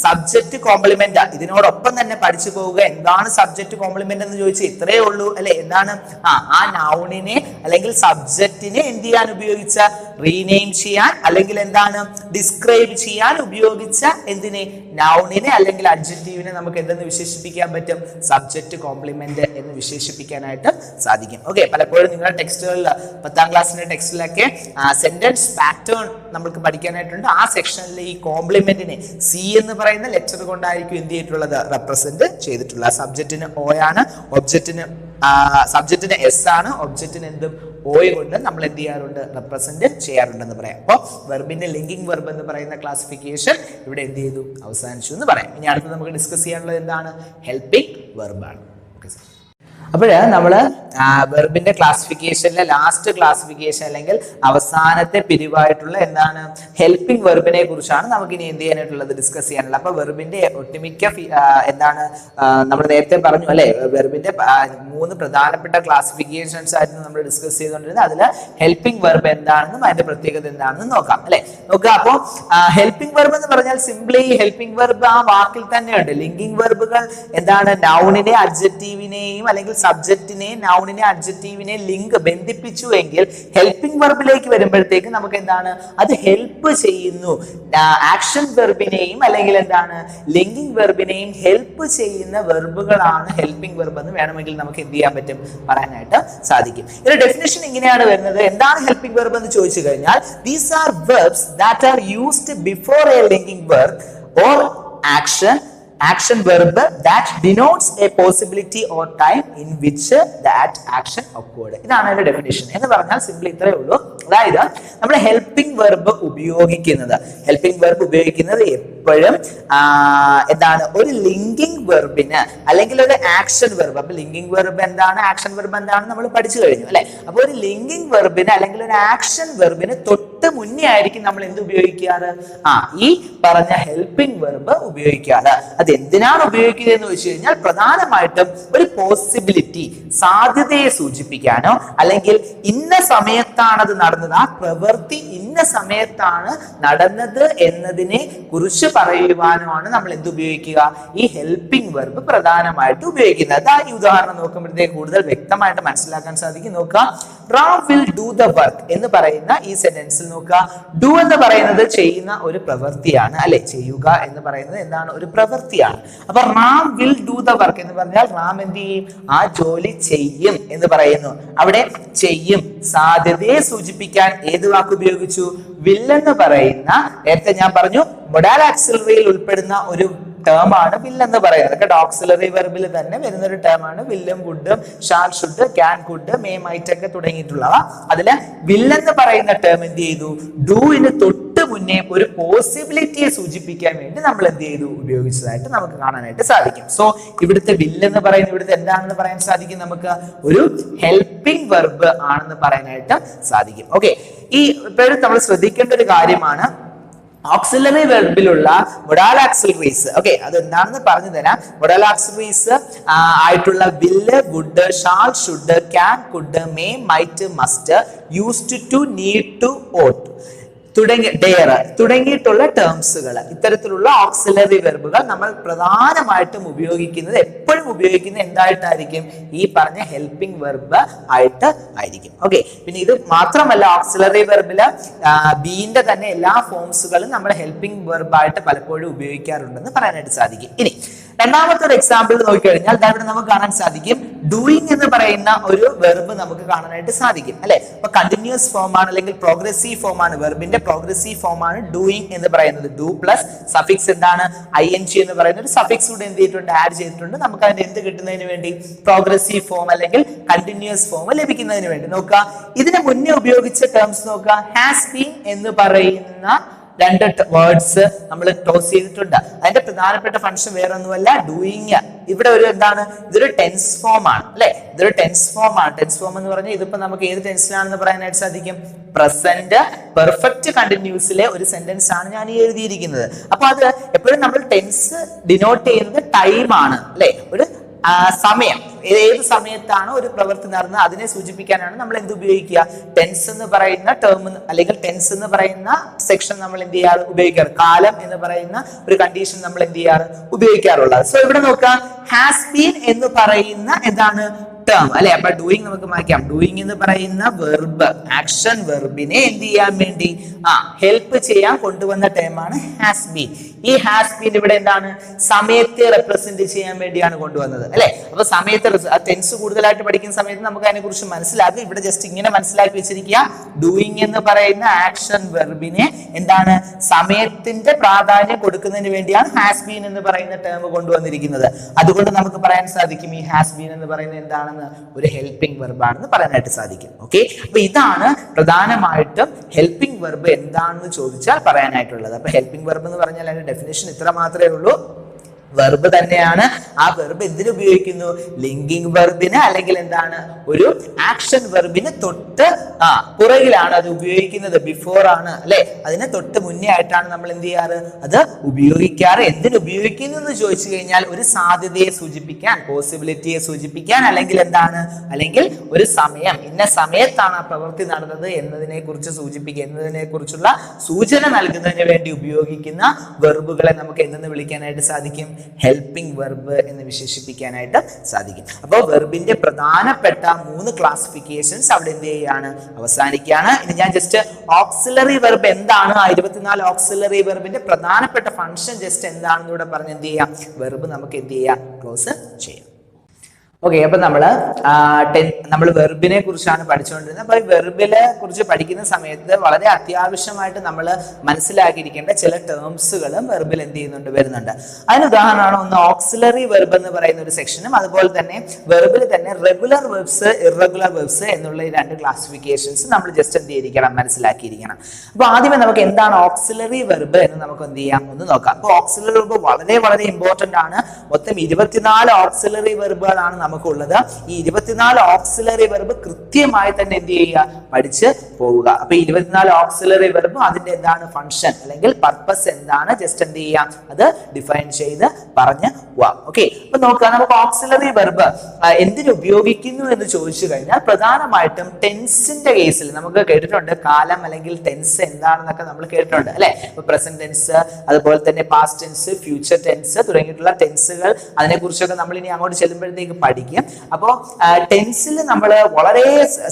സബ്ജക്ട് കോംപ്ലിമെന്റ് ഇതിനോടൊപ്പം തന്നെ പഠിച്ചു പോവുക. എന്താണ് സബ്ജക്ട് കോംപ്ലിമെന്റ് എന്ന് ചോദിച്ചാൽ ഇത്രയേ ഉള്ളൂ അല്ലെ. എന്താണ്? ആ നൗണിനെ അല്ലെങ്കിൽ സബ്ജക്റ്റിനെ എന്ത് ചെയ്യാൻ ഉപയോഗിച്ച? റീനെയിം ചെയ്യാൻ അല്ലെങ്കിൽ എന്താണ്? ഡിസ്ക്രൈബ് ചെയ്യാൻ ഉപയോഗിച്ച എന്തിനെ? നൗണിനെ അല്ലെങ്കിൽ അഡ്ജക്റ്റീവിനെ നമുക്ക് എന്തെന്ന് വിശേഷിപ്പിക്കാൻ പറ്റും? സബ്ജക്ട് കോംപ്ലിമെന്റ് എന്ന് വിശേഷിപ്പിക്കാനായിട്ട് സാധിക്കും. ഓക്കെ, പലപ്പോഴും നിങ്ങളുടെ ടെക്സ്റ്റുകളിൽ 10ാം ക്ലാസ്സിന്റെ ടെക്സ്റ്റിലൊക്കെ സെന്റൻസ് പാറ്റേൺ നമുക്ക് പഠിക്കാനായിട്ടുണ്ട്. ആ സെക്ഷനിൽ ഈ കോംപ്ലിമെന്റിനെ സി എന്ന് പറയുന്ന ലെറ്റർ കൊണ്ടായിരിക്കും എന്ത് ചെയ്തിട്ടുള്ളത്? റെപ്രസെന്റ് ചെയ്തിട്ടുള്ളത്. സബ്ജക്റ്റിന് ഓ ആണ്, സബ്ജക്റ്റിന് എസ് ആണ്, ഒബ്ജക്റ്റിന് എന്തും ഓയ് കൊണ്ട് നമ്മൾ എന്ത് ചെയ്യാറുണ്ട്? റെപ്രസെന്റ് ചെയ്യാറുണ്ടെന്ന് പറയാം. അപ്പോൾ വെർബിന്റെ ലിങ്കിങ് വെർബ് എന്ന് പറയുന്ന ക്ലാസിഫിക്കേഷൻ ഇവിടെ എന്ത് ചെയ്തു? അവസാനിച്ചു എന്ന് പറയാം. ഇനി അടുത്ത് നമുക്ക് ഡിസ്കസ് ചെയ്യാനുള്ളത് എന്താണ്? ഹെൽപ്പിംഗ് വെർബാണ്. Okay sir. അപ്പോഴ് നമ്മള് വെർബിന്റെ ക്ലാസിഫിക്കേഷനിലെ ലാസ്റ്റ് ക്ലാസിഫിക്കേഷൻ അല്ലെങ്കിൽ അവസാനത്തെ പിരിവായിട്ടുള്ള എന്താണ് ഹെൽപ്പിംഗ് വെർബിനെ കുറിച്ചാണ് നമുക്ക് ഇനി എന്ത് ചെയ്യാനായിട്ടുള്ളത്, ഡിസ്കസ് ചെയ്യാനുള്ളത്. അപ്പൊ വെർബിന്റെ ഒട്ടുമിക്ക എന്താണ് നമ്മൾ നേരത്തെ പറഞ്ഞു അല്ലെ, വെർബിന്റെ 3 പ്രധാനപ്പെട്ട ക്ലാസിഫിക്കേഷൻസ് ആയിരുന്നു നമ്മൾ ഡിസ്കസ് ചെയ്തുകൊണ്ടിരുന്നത്. അതില് ഹെൽപ്പിംഗ് വെർബ് എന്താണെന്നും അതിന്റെ പ്രത്യേകത എന്താണെന്നും നോക്കാം അല്ലെ. നോക്കുക, അപ്പോ ഹെൽപ്പിംഗ് വെർബ് എന്ന് പറഞ്ഞാൽ സിംപ്ലി ഹെൽപ്പിംഗ് വെർബ് ആ വാക്കിൽ തന്നെയുണ്ട്. ലിങ്കിങ് വെർബുകൾ എന്താണ്, നൗണിനെ അഡ്ജക്റ്റീവിനെയും അല്ലെങ്കിൽ സബ്ജക്റ്റിനെയും നൗണിനെ അഡ്ജക്റ്റീവിനെയും ലിങ്ക് ബന്ധിപ്പിച്ചു എങ്കിൽ ഹെൽപ്പിംഗ് വെർബിലേക്ക് വരുമ്പോഴത്തേക്ക് നമുക്ക് എന്താണ്, അത് ഹെൽപ്പ് ചെയ്യുന്നു. ആക്ഷൻ വെർബിനെയും അല്ലെങ്കിൽ എന്താണ് ലിങ്കിങ് വെർബിനെയും ഹെൽപ്പ് ചെയ്യുന്ന വെർബുകളാണ് ഹെൽപ്പിംഗ് വെർബ് എന്ന് വേണമെങ്കിൽ നമുക്ക് എന്ത് ചെയ്യാൻ പറ്റും, പറയാനായിട്ട് സാധിക്കും. ഇതിന്റെ ഡെഫിനിഷൻ ഇങ്ങനെയാണ് വരുന്നത്. എന്താണ് ഹെൽപ്പിംഗ് വെർബ് എന്ന് ചോദിച്ചു കഴിഞ്ഞാൽ, these are verbs that are used before A linking verb or action verb that denotes a possibility or time in which that action occurred. ഇതാണ് അതിന്റെ ഡെഫിനിഷൻ. എന്ന് പറഞ്ഞാൽ സിംപ്ലി ഇത്രയേ ഉള്ളൂ. അതായത് നമ്മൾ ഹെൽപ്പിംഗ് വെർബ് ഉപയോഗിക്കുന്നത് എപ്പോഴും എന്താണ്, ഒരു ലിങ്കിങ് വെർബിന് അല്ലെങ്കിൽ ഒരു ആക്ഷൻ വെർബ്. അപ്പൊ ലിങ്കിങ് വെർബ് എന്താണ്, ആക്ഷൻ വെർബ് എന്താണ് നമ്മൾ പഠിച്ചു കഴിഞ്ഞു അല്ലെ. അപ്പൊ ഒരു ലിങ്കിങ് വെർബിന് അല്ലെങ്കിൽ ഒരു ആക്ഷൻ വെർബിന് തൊട്ട് മുന്നേ ആയിരിക്കും നമ്മൾ എന്ത് ഉപയോഗിക്കാറ്, ഈ പറഞ്ഞ ഹെൽപ്പിംഗ് വെർബ് ഉപയോഗിക്കാറ്. അത് എന്തിനാണ് ഉപയോഗിക്കുന്നത് എന്ന് വെച്ച് കഴിഞ്ഞാൽ പ്രധാനമായിട്ടും ഒരു പോസിബിലിറ്റി, സാധ്യതയെ സൂചിപ്പിക്കാനോ അല്ലെങ്കിൽ ഇന്ന സമയത്താണ് അത് നടന്നത്, ആ പ്രവൃത്തി ഇന്ന സമയത്താണ് നടന്നത് എന്നതിനെ കുറിച്ച് പറയുവാനുമാണ് നമ്മൾ എന്ത് ഉപയോഗിക്കുക, ഈ ഹെൽപ്പിംഗ് വെർബ് പ്രധാനമായിട്ട് ഉപയോഗിക്കുന്നത്. ഈ ഉദാഹരണം നോക്കുമ്പോഴത്തേക്ക് കൂടുതൽ വ്യക്തമായിട്ട് മനസ്സിലാക്കാൻ സാധിക്കും. നോക്കുക, Ram will do the work എന്ന് പറയുന്ന ഈ സെന്റൻസിൽ നോക്കുക, ഡു എന്ന് പറയുന്നത് ചെയ്യുന്ന ഒരു പ്രവൃത്തിയാണ് അല്ലെ. ചെയ്യുക എന്ന് പറയുന്നത് എന്താണ്, ഒരു പ്രവൃത്തിയാണ്. അപ്പൊ Ram will do the work എന്ന് പറഞ്ഞാൽ റാം എന്ത് ചെയ്യും, ആ ജോലി ചെയ്യും എന്ന് പറയുന്നു. അവിടെ ചെയ്യും സാധ്യതയെ സൂചിപ്പിക്കാൻ ഏത് വാക്ക് ഉപയോഗിച്ചു, വിൽ എന്ന് പറയുന്ന, നേരത്തെ ഞാൻ പറഞ്ഞു മൊഡാൽ ആക്സിലറിയിൽ ഉൾപ്പെടുന്ന ഒരു ടേം ആണ് വിൽ എന്ന് പറയുന്നത്. ഓക്സിലറി വെർബിൽ തന്നെ വരുന്ന ഒരു ടേം ആണ് വില്ലും വുഡും shall should can could may might ഒക്കെ തുടങ്ങിയിട്ടുള്ളവ. അതില് വിൽ എന്ന് പറയുന്ന ടേം എന്ത് ചെയ്തു, ഡൂവിന് തൊട്ട് മുന്നേ ഒരു പോസിബിലിറ്റിയെ സൂചിപ്പിക്കാൻ വേണ്ടി നമ്മൾ എന്ത് ചെയ്തു, ഉപയോഗിച്ചതായിട്ട് നമുക്ക് കാണാനായിട്ട് സാധിക്കും. സോ ഇവിടുത്തെ വിൽ എന്ന് പറയുന്നത് ഇവിടുത്തെ എന്താണെന്ന് പറയാൻ സാധിക്കും, നമുക്ക് ഒരു ഹെൽപ്പിംഗ് വെർബ് ആണെന്ന് പറയാനായിട്ട് സാധിക്കും. ഓക്കെ, ഈ ഇപ്പോഴും നമ്മൾ ശ്രദ്ധിക്കേണ്ട ഒരു കാര്യമാണ് ഓക്സിലറി വെർബിലുള്ള മൊഡാൽ ആക്സിലറീസ്. ഓക്കെ, അത് എന്താണെന്ന് പറഞ്ഞു തരാം. മൊഡാൽ ആക്സിലറീസ് ആയിട്ടുള്ള will, would, shall, should, can, could, may, might, must, used to, need to, ought തുടങ്ങിയിട്ടുള്ള ടേംസുകൾ, ഇത്തരത്തിലുള്ള ഓക്സിലറി വെർബുകൾ നമ്മൾ പ്രധാനമായിട്ടും ഉപയോഗിക്കുന്നത്, എപ്പോഴും ഉപയോഗിക്കുന്നത് എന്തായിട്ടായിരിക്കും, ഈ പറഞ്ഞ ഹെൽപ്പിംഗ് വെർബ് ആയിട്ട് ആയിരിക്കും. ഓക്കെ, പിന്നെ ഇത് മാത്രമല്ല, ഓക്സിലറി വെർബില് ബീന്റെ തന്നെ എല്ലാ ഫോംസുകളും നമ്മൾ ഹെൽപ്പിംഗ് വെർബായിട്ട് പലപ്പോഴും ഉപയോഗിക്കാറുണ്ടെന്ന് പറയാനായിട്ട് സാധിക്കും. ഇനി രണ്ടാമത്തെ ഒരു എക്സാമ്പിൾ നോക്കിക്കഴിഞ്ഞാൽ ഇവിടെ നമുക്ക് കാണാൻ സാധിക്കും, ഡൂയിങ് എന്ന് പറയുന്ന ഒരു വെർബ് നമുക്ക് കാണാനായിട്ട് സാധിക്കും അല്ലെ. അപ്പൊ കണ്ടിന്യൂസ് ഫോം ആണ് അല്ലെങ്കിൽ പ്രോഗ്രസീവ് ഫോം ആണ്, വെർബിന്റെ പ്രോഗ്രസീവ് ഫോം ആണ് ഡൂയിങ് എന്ന് പറയുന്നത്. ഡു പ്ലസ് സഫിക്സ് എന്താണ്, ING എന്ന് പറയുന്ന ഒരു സഫിക്സ് കൂടെ എന്ത് ചെയ്തിട്ടുണ്ട്, ആഡ് ചെയ്തിട്ടുണ്ട്. നമുക്ക് അതിന്റെ എന്ത് കിട്ടുന്നതിന് വേണ്ടി, പ്രോഗ്രസീവ് ഫോം അല്ലെങ്കിൽ കണ്ടിന്യൂസ് ഫോം ലഭിക്കുന്നതിന് വേണ്ടി. നോക്കുക, ഇതിന് മുന്നേ ഉപയോഗിച്ച ടേംസ് നോക്കുക, ഹാസ് ബീൻ എന്ന് പറയുന്ന 2 വേർഡ്സ് നമ്മൾ ടോസ് ചെയ്തിട്ടുണ്ട്. അതിന്റെ പ്രധാനപ്പെട്ട ഫംഗ്ഷൻ വേറെ ഒന്നുമല്ല, ഡൂയിങ്. ഇവിടെ ഒരു എന്താണ്, ഇതൊരു ടെൻസ് ഫോം ആണ് അല്ലെ. ഇതൊരു ടെൻസ് ഫോം ആണ്. ടെൻസ് ഫോം എന്ന് പറഞ്ഞാൽ ഇതിപ്പോ നമുക്ക് ഏത് ടെൻസിലാണെന്ന് പറയാനായിട്ട് സാധിക്കും, പ്രസന്റ് പെർഫെക്റ്റ് കണ്ടിന്യൂസിലെ ഒരു സെന്റൻസ് ആണ് ഞാൻ ഈ എഴുതിയിരിക്കുന്നത്. അപ്പൊ അത് എപ്പോഴും നമ്മൾ ടെൻസ് ഡിനോട്ട് ചെയ്യുന്നത് ടൈം ആണ് അല്ലെ, ഒരു സമയം, ഏത് സമയത്താണ് ഒരു പ്രവൃത്തി നടന്നത് അതിനെ സൂചിപ്പിക്കാനാണ് നമ്മൾ എന്ത് ഉപയോഗിക്കുക, ടെൻസ് എന്ന് പറയുന്ന ടേം അല്ലെങ്കിൽ ടെൻസ് എന്ന് പറയുന്ന സെക്ഷൻ നമ്മൾ എന്ത് ചെയ്യാറ്, ഉപയോഗിക്കാറ്. കാലം എന്ന് പറയുന്ന ഒരു കണ്ടീഷൻ നമ്മൾ എന്ത് ചെയ്യാറ്, ഉപയോഗിക്കാറുള്ളത്. സോ ഇവിടെ നോക്കാം, ഹാസ് ബീൻ എന്ന് പറയുന്ന എന്താണ്, ടേം അല്ലെ. അപ്പൊ ഡൂയിങ് നമുക്ക് മാറ്റാം. ഡൂയിങ് എന്ന് പറയുന്ന വെർബ്, ആക്ഷൻ വെർബിനെ എന്ത് ചെയ്യാൻ വേണ്ടി, ഹെൽപ്പ് ചെയ്യാൻ കൊണ്ടുവന്ന ടേമാണ് ഹാസ് ബീൻ. ഈ ഹാസ് ബീൻ ഇവിടെ എന്താണ്, സമയത്തെ റെപ്രസെന്റ് ചെയ്യാൻ വേണ്ടിയാണ് കൊണ്ടുവന്നത് അല്ലെ. അപ്പൊ സമയത്തെ ടെൻസ് കൂടുതലായിട്ട് പഠിക്കുന്ന സമയത്ത് നമുക്ക് അതിനെ കുറിച്ച് മനസ്സിലാക്കും. ഇവിടെ ജസ്റ്റ് ഇങ്ങനെ മനസ്സിലാക്കി വെച്ചിരിക്കുക, ഡൂയിങ് എന്ന് പറയുന്ന ആക്ഷൻ വെർബിനെ എന്താണ്, സമയത്തിന്റെ പ്രാധാന്യം കൊടുക്കുന്നതിന് വേണ്ടിയാണ് ഹാസ് ബീൻ എന്ന് പറയുന്ന ടേം കൊണ്ടുവന്നിരിക്കുന്നത്. അതുകൊണ്ട് നമുക്ക് പറയാൻ സാധിക്കും, ഈ ഹാസ് ബീൻ എന്ന് പറയുന്നത് എന്താണ്, ഒരു ഹെൽപ്പിംഗ് വെർബ് ആണെന്ന് പറയാനായിട്ട് സാധിക്കും. ഓക്കെ, അപ്പൊ ഇതാണ് പ്രധാനമായിട്ടും ഹെൽപ്പിംഗ് വെർബ് എന്താണെന്ന് ചോദിച്ചാൽ പറയാനായിട്ടുള്ളത്. അപ്പൊ ഹെൽപ്പിംഗ് വെർബ് എന്ന് പറഞ്ഞാൽ അതിന്റെ ഡെഫിനേഷൻ ഇത്ര മാത്രമേ ഉള്ളൂ. വെർബ് തന്നെയാണ്. ആ വെർബ് എന്തിനു ഉപയോഗിക്കുന്നു? ലിങ്കിങ് വെർബിന് അല്ലെങ്കിൽ എന്താണ് ഒരു ആക്ഷൻ വെർബിന് തൊട്ട് പുറകിലാണ് അത് ഉപയോഗിക്കുന്നത്. ബിഫോർ ആണ് അല്ലെ, അതിന് തൊട്ട് മുന്നേ ആയിട്ടാണ് നമ്മൾ എന്ത് ചെയ്യാറ്, അത് ഉപയോഗിക്കാറ്. എന്തിനു ഉപയോഗിക്കുന്നു എന്ന് ചോദിച്ചു കഴിഞ്ഞാൽ ഒരു സാധ്യതയെ സൂചിപ്പിക്കാൻ, പോസിബിലിറ്റിയെ സൂചിപ്പിക്കാൻ, അല്ലെങ്കിൽ എന്താണ്, അല്ലെങ്കിൽ ഒരു സമയം, ഇന്ന സമയത്താണ് ആ പ്രവൃത്തി നടന്നത് എന്നതിനെ കുറിച്ച് സൂചിപ്പിക്കുക, എന്നതിനെ കുറിച്ചുള്ള സൂചന നൽകുന്നതിന് വേണ്ടി ഉപയോഗിക്കുന്ന വെർബുകളെ നമുക്ക് എന്തെന്ന് വിളിക്കാനായിട്ട് സാധിക്കും? ഹെൽപ്പിംഗ് വെർബ് എന്ന് വിശേഷിപ്പിക്കാനായിട്ട് സാധിക്കും. അപ്പോൾ വെർബിന്റെ പ്രധാനപ്പെട്ട 3 ക്ലാസിഫിക്കേഷൻസ് അവിടെ എന്ത് ചെയ്യാണ്, അവസാനിക്കുകയാണ്. ഇനി ഞാൻ ജസ്റ്റ് ഓക്സിലറി വെർബ് എന്താണ്, 24 ഓക്സിലറി വെർബിന്റെ പ്രധാനപ്പെട്ട ഫംഗ്ഷൻ ജസ്റ്റ് എന്താണെന്ന് ഇവിടെ പറഞ്ഞ് എന്ത് ചെയ്യാം, വെർബ് നമുക്ക് എന്ത് ചെയ്യാം, ക്ലോസ് ചെയ്യാം. ഓക്കെ, അപ്പൊ നമ്മൾ വെർബിനെ കുറിച്ചാണ് പഠിച്ചുകൊണ്ടിരുന്നത്. അപ്പൊ ഈ വെർബിനെ കുറിച്ച് പഠിക്കുന്ന സമയത്ത് വളരെ അത്യാവശ്യമായിട്ട് നമ്മൾ മനസ്സിലാക്കിയിരിക്കേണ്ട ചില ടേംസുകളും വെർബിൽ എന്ത് ചെയ്യുന്നുണ്ട്, വരുന്നുണ്ട്. അതിന് ഉദാഹരണമാണ് ഒന്ന് ഓക്സിലറി വെർബ് എന്ന് പറയുന്ന ഒരു സെക്ഷനും, അതുപോലെ തന്നെ വെർബിൽ തന്നെ റെഗുലർ വെർബ്സ്, ഇറഗുലർ വെർബ്സ് എന്നുള്ള ഈ 2 ക്ലാസിഫിക്കേഷൻസ് നമ്മൾ ജസ്റ്റ് എന്ത് ചെയ്തിരിക്കണം, മനസ്സിലാക്കിയിരിക്കണം. അപ്പൊ ആദ്യമേ നമുക്ക് എന്താണ് ഓക്സിലറി വെർബ് എന്ന് നമുക്ക് എന്ത് ചെയ്യാം, ഒന്ന് നോക്കാം. അപ്പൊ ഓക്സിലറി വെർബ് വളരെ വളരെ ഇമ്പോർട്ടന്റ് ആണ്. മൊത്തം 24 ഓക്സിലറി വെർബുകളാണ് നമുക്കുള്ളത്. ഈ 24 ഓക്സിലറി വെർബ് കൃത്യമായി തന്നെ എന്ത് ചെയ്യുക, പഠിച്ച് പോവുക. അപ്പൊ 24 ഓക്സിലറി വെർബ് അതിന്റെ എന്താണ് ഫംഗ്ഷൻ അല്ലെങ്കിൽ പർപ്പസ് എന്താണ്, ജസ്റ്റ് എന്ത് ചെയ്യാം, അത് ഡിഫൈൻ ചെയ്ത് പറഞ്ഞ് പോവാം. ഓക്കെ, അപ്പൊ നോക്കുക, നമുക്ക് ഓക്സിലറി വെർബ് എന്തിനു ഉപയോഗിക്കുന്നു എന്ന് ചോദിച്ചു കഴിഞ്ഞാൽ പ്രധാനമായിട്ടും ടെൻസിന്റെ കേസിൽ നമുക്ക് കേട്ടിട്ടുണ്ട്. കാലം അല്ലെങ്കിൽ ടെൻസ് എന്താണെന്നൊക്കെ നമ്മൾ കേട്ടിട്ടുണ്ട് അല്ലെ. പ്രസന്റ് ടെൻസ്, അതുപോലെ തന്നെ പാസ്റ്റ് ടെൻസ്, ഫ്യൂച്ചർ ടെൻസ് തുടങ്ങിയിട്ടുള്ള ടെൻസുകൾ, അതിനെ കുറിച്ചൊക്കെ നമ്മൾ ഇനി അങ്ങോട്ട് ചെല്ലുമ്പോഴത്തേക്ക് പഠിക്കും. അപ്പോൾ ടെൻസിൽ നമ്മൾ വളരെ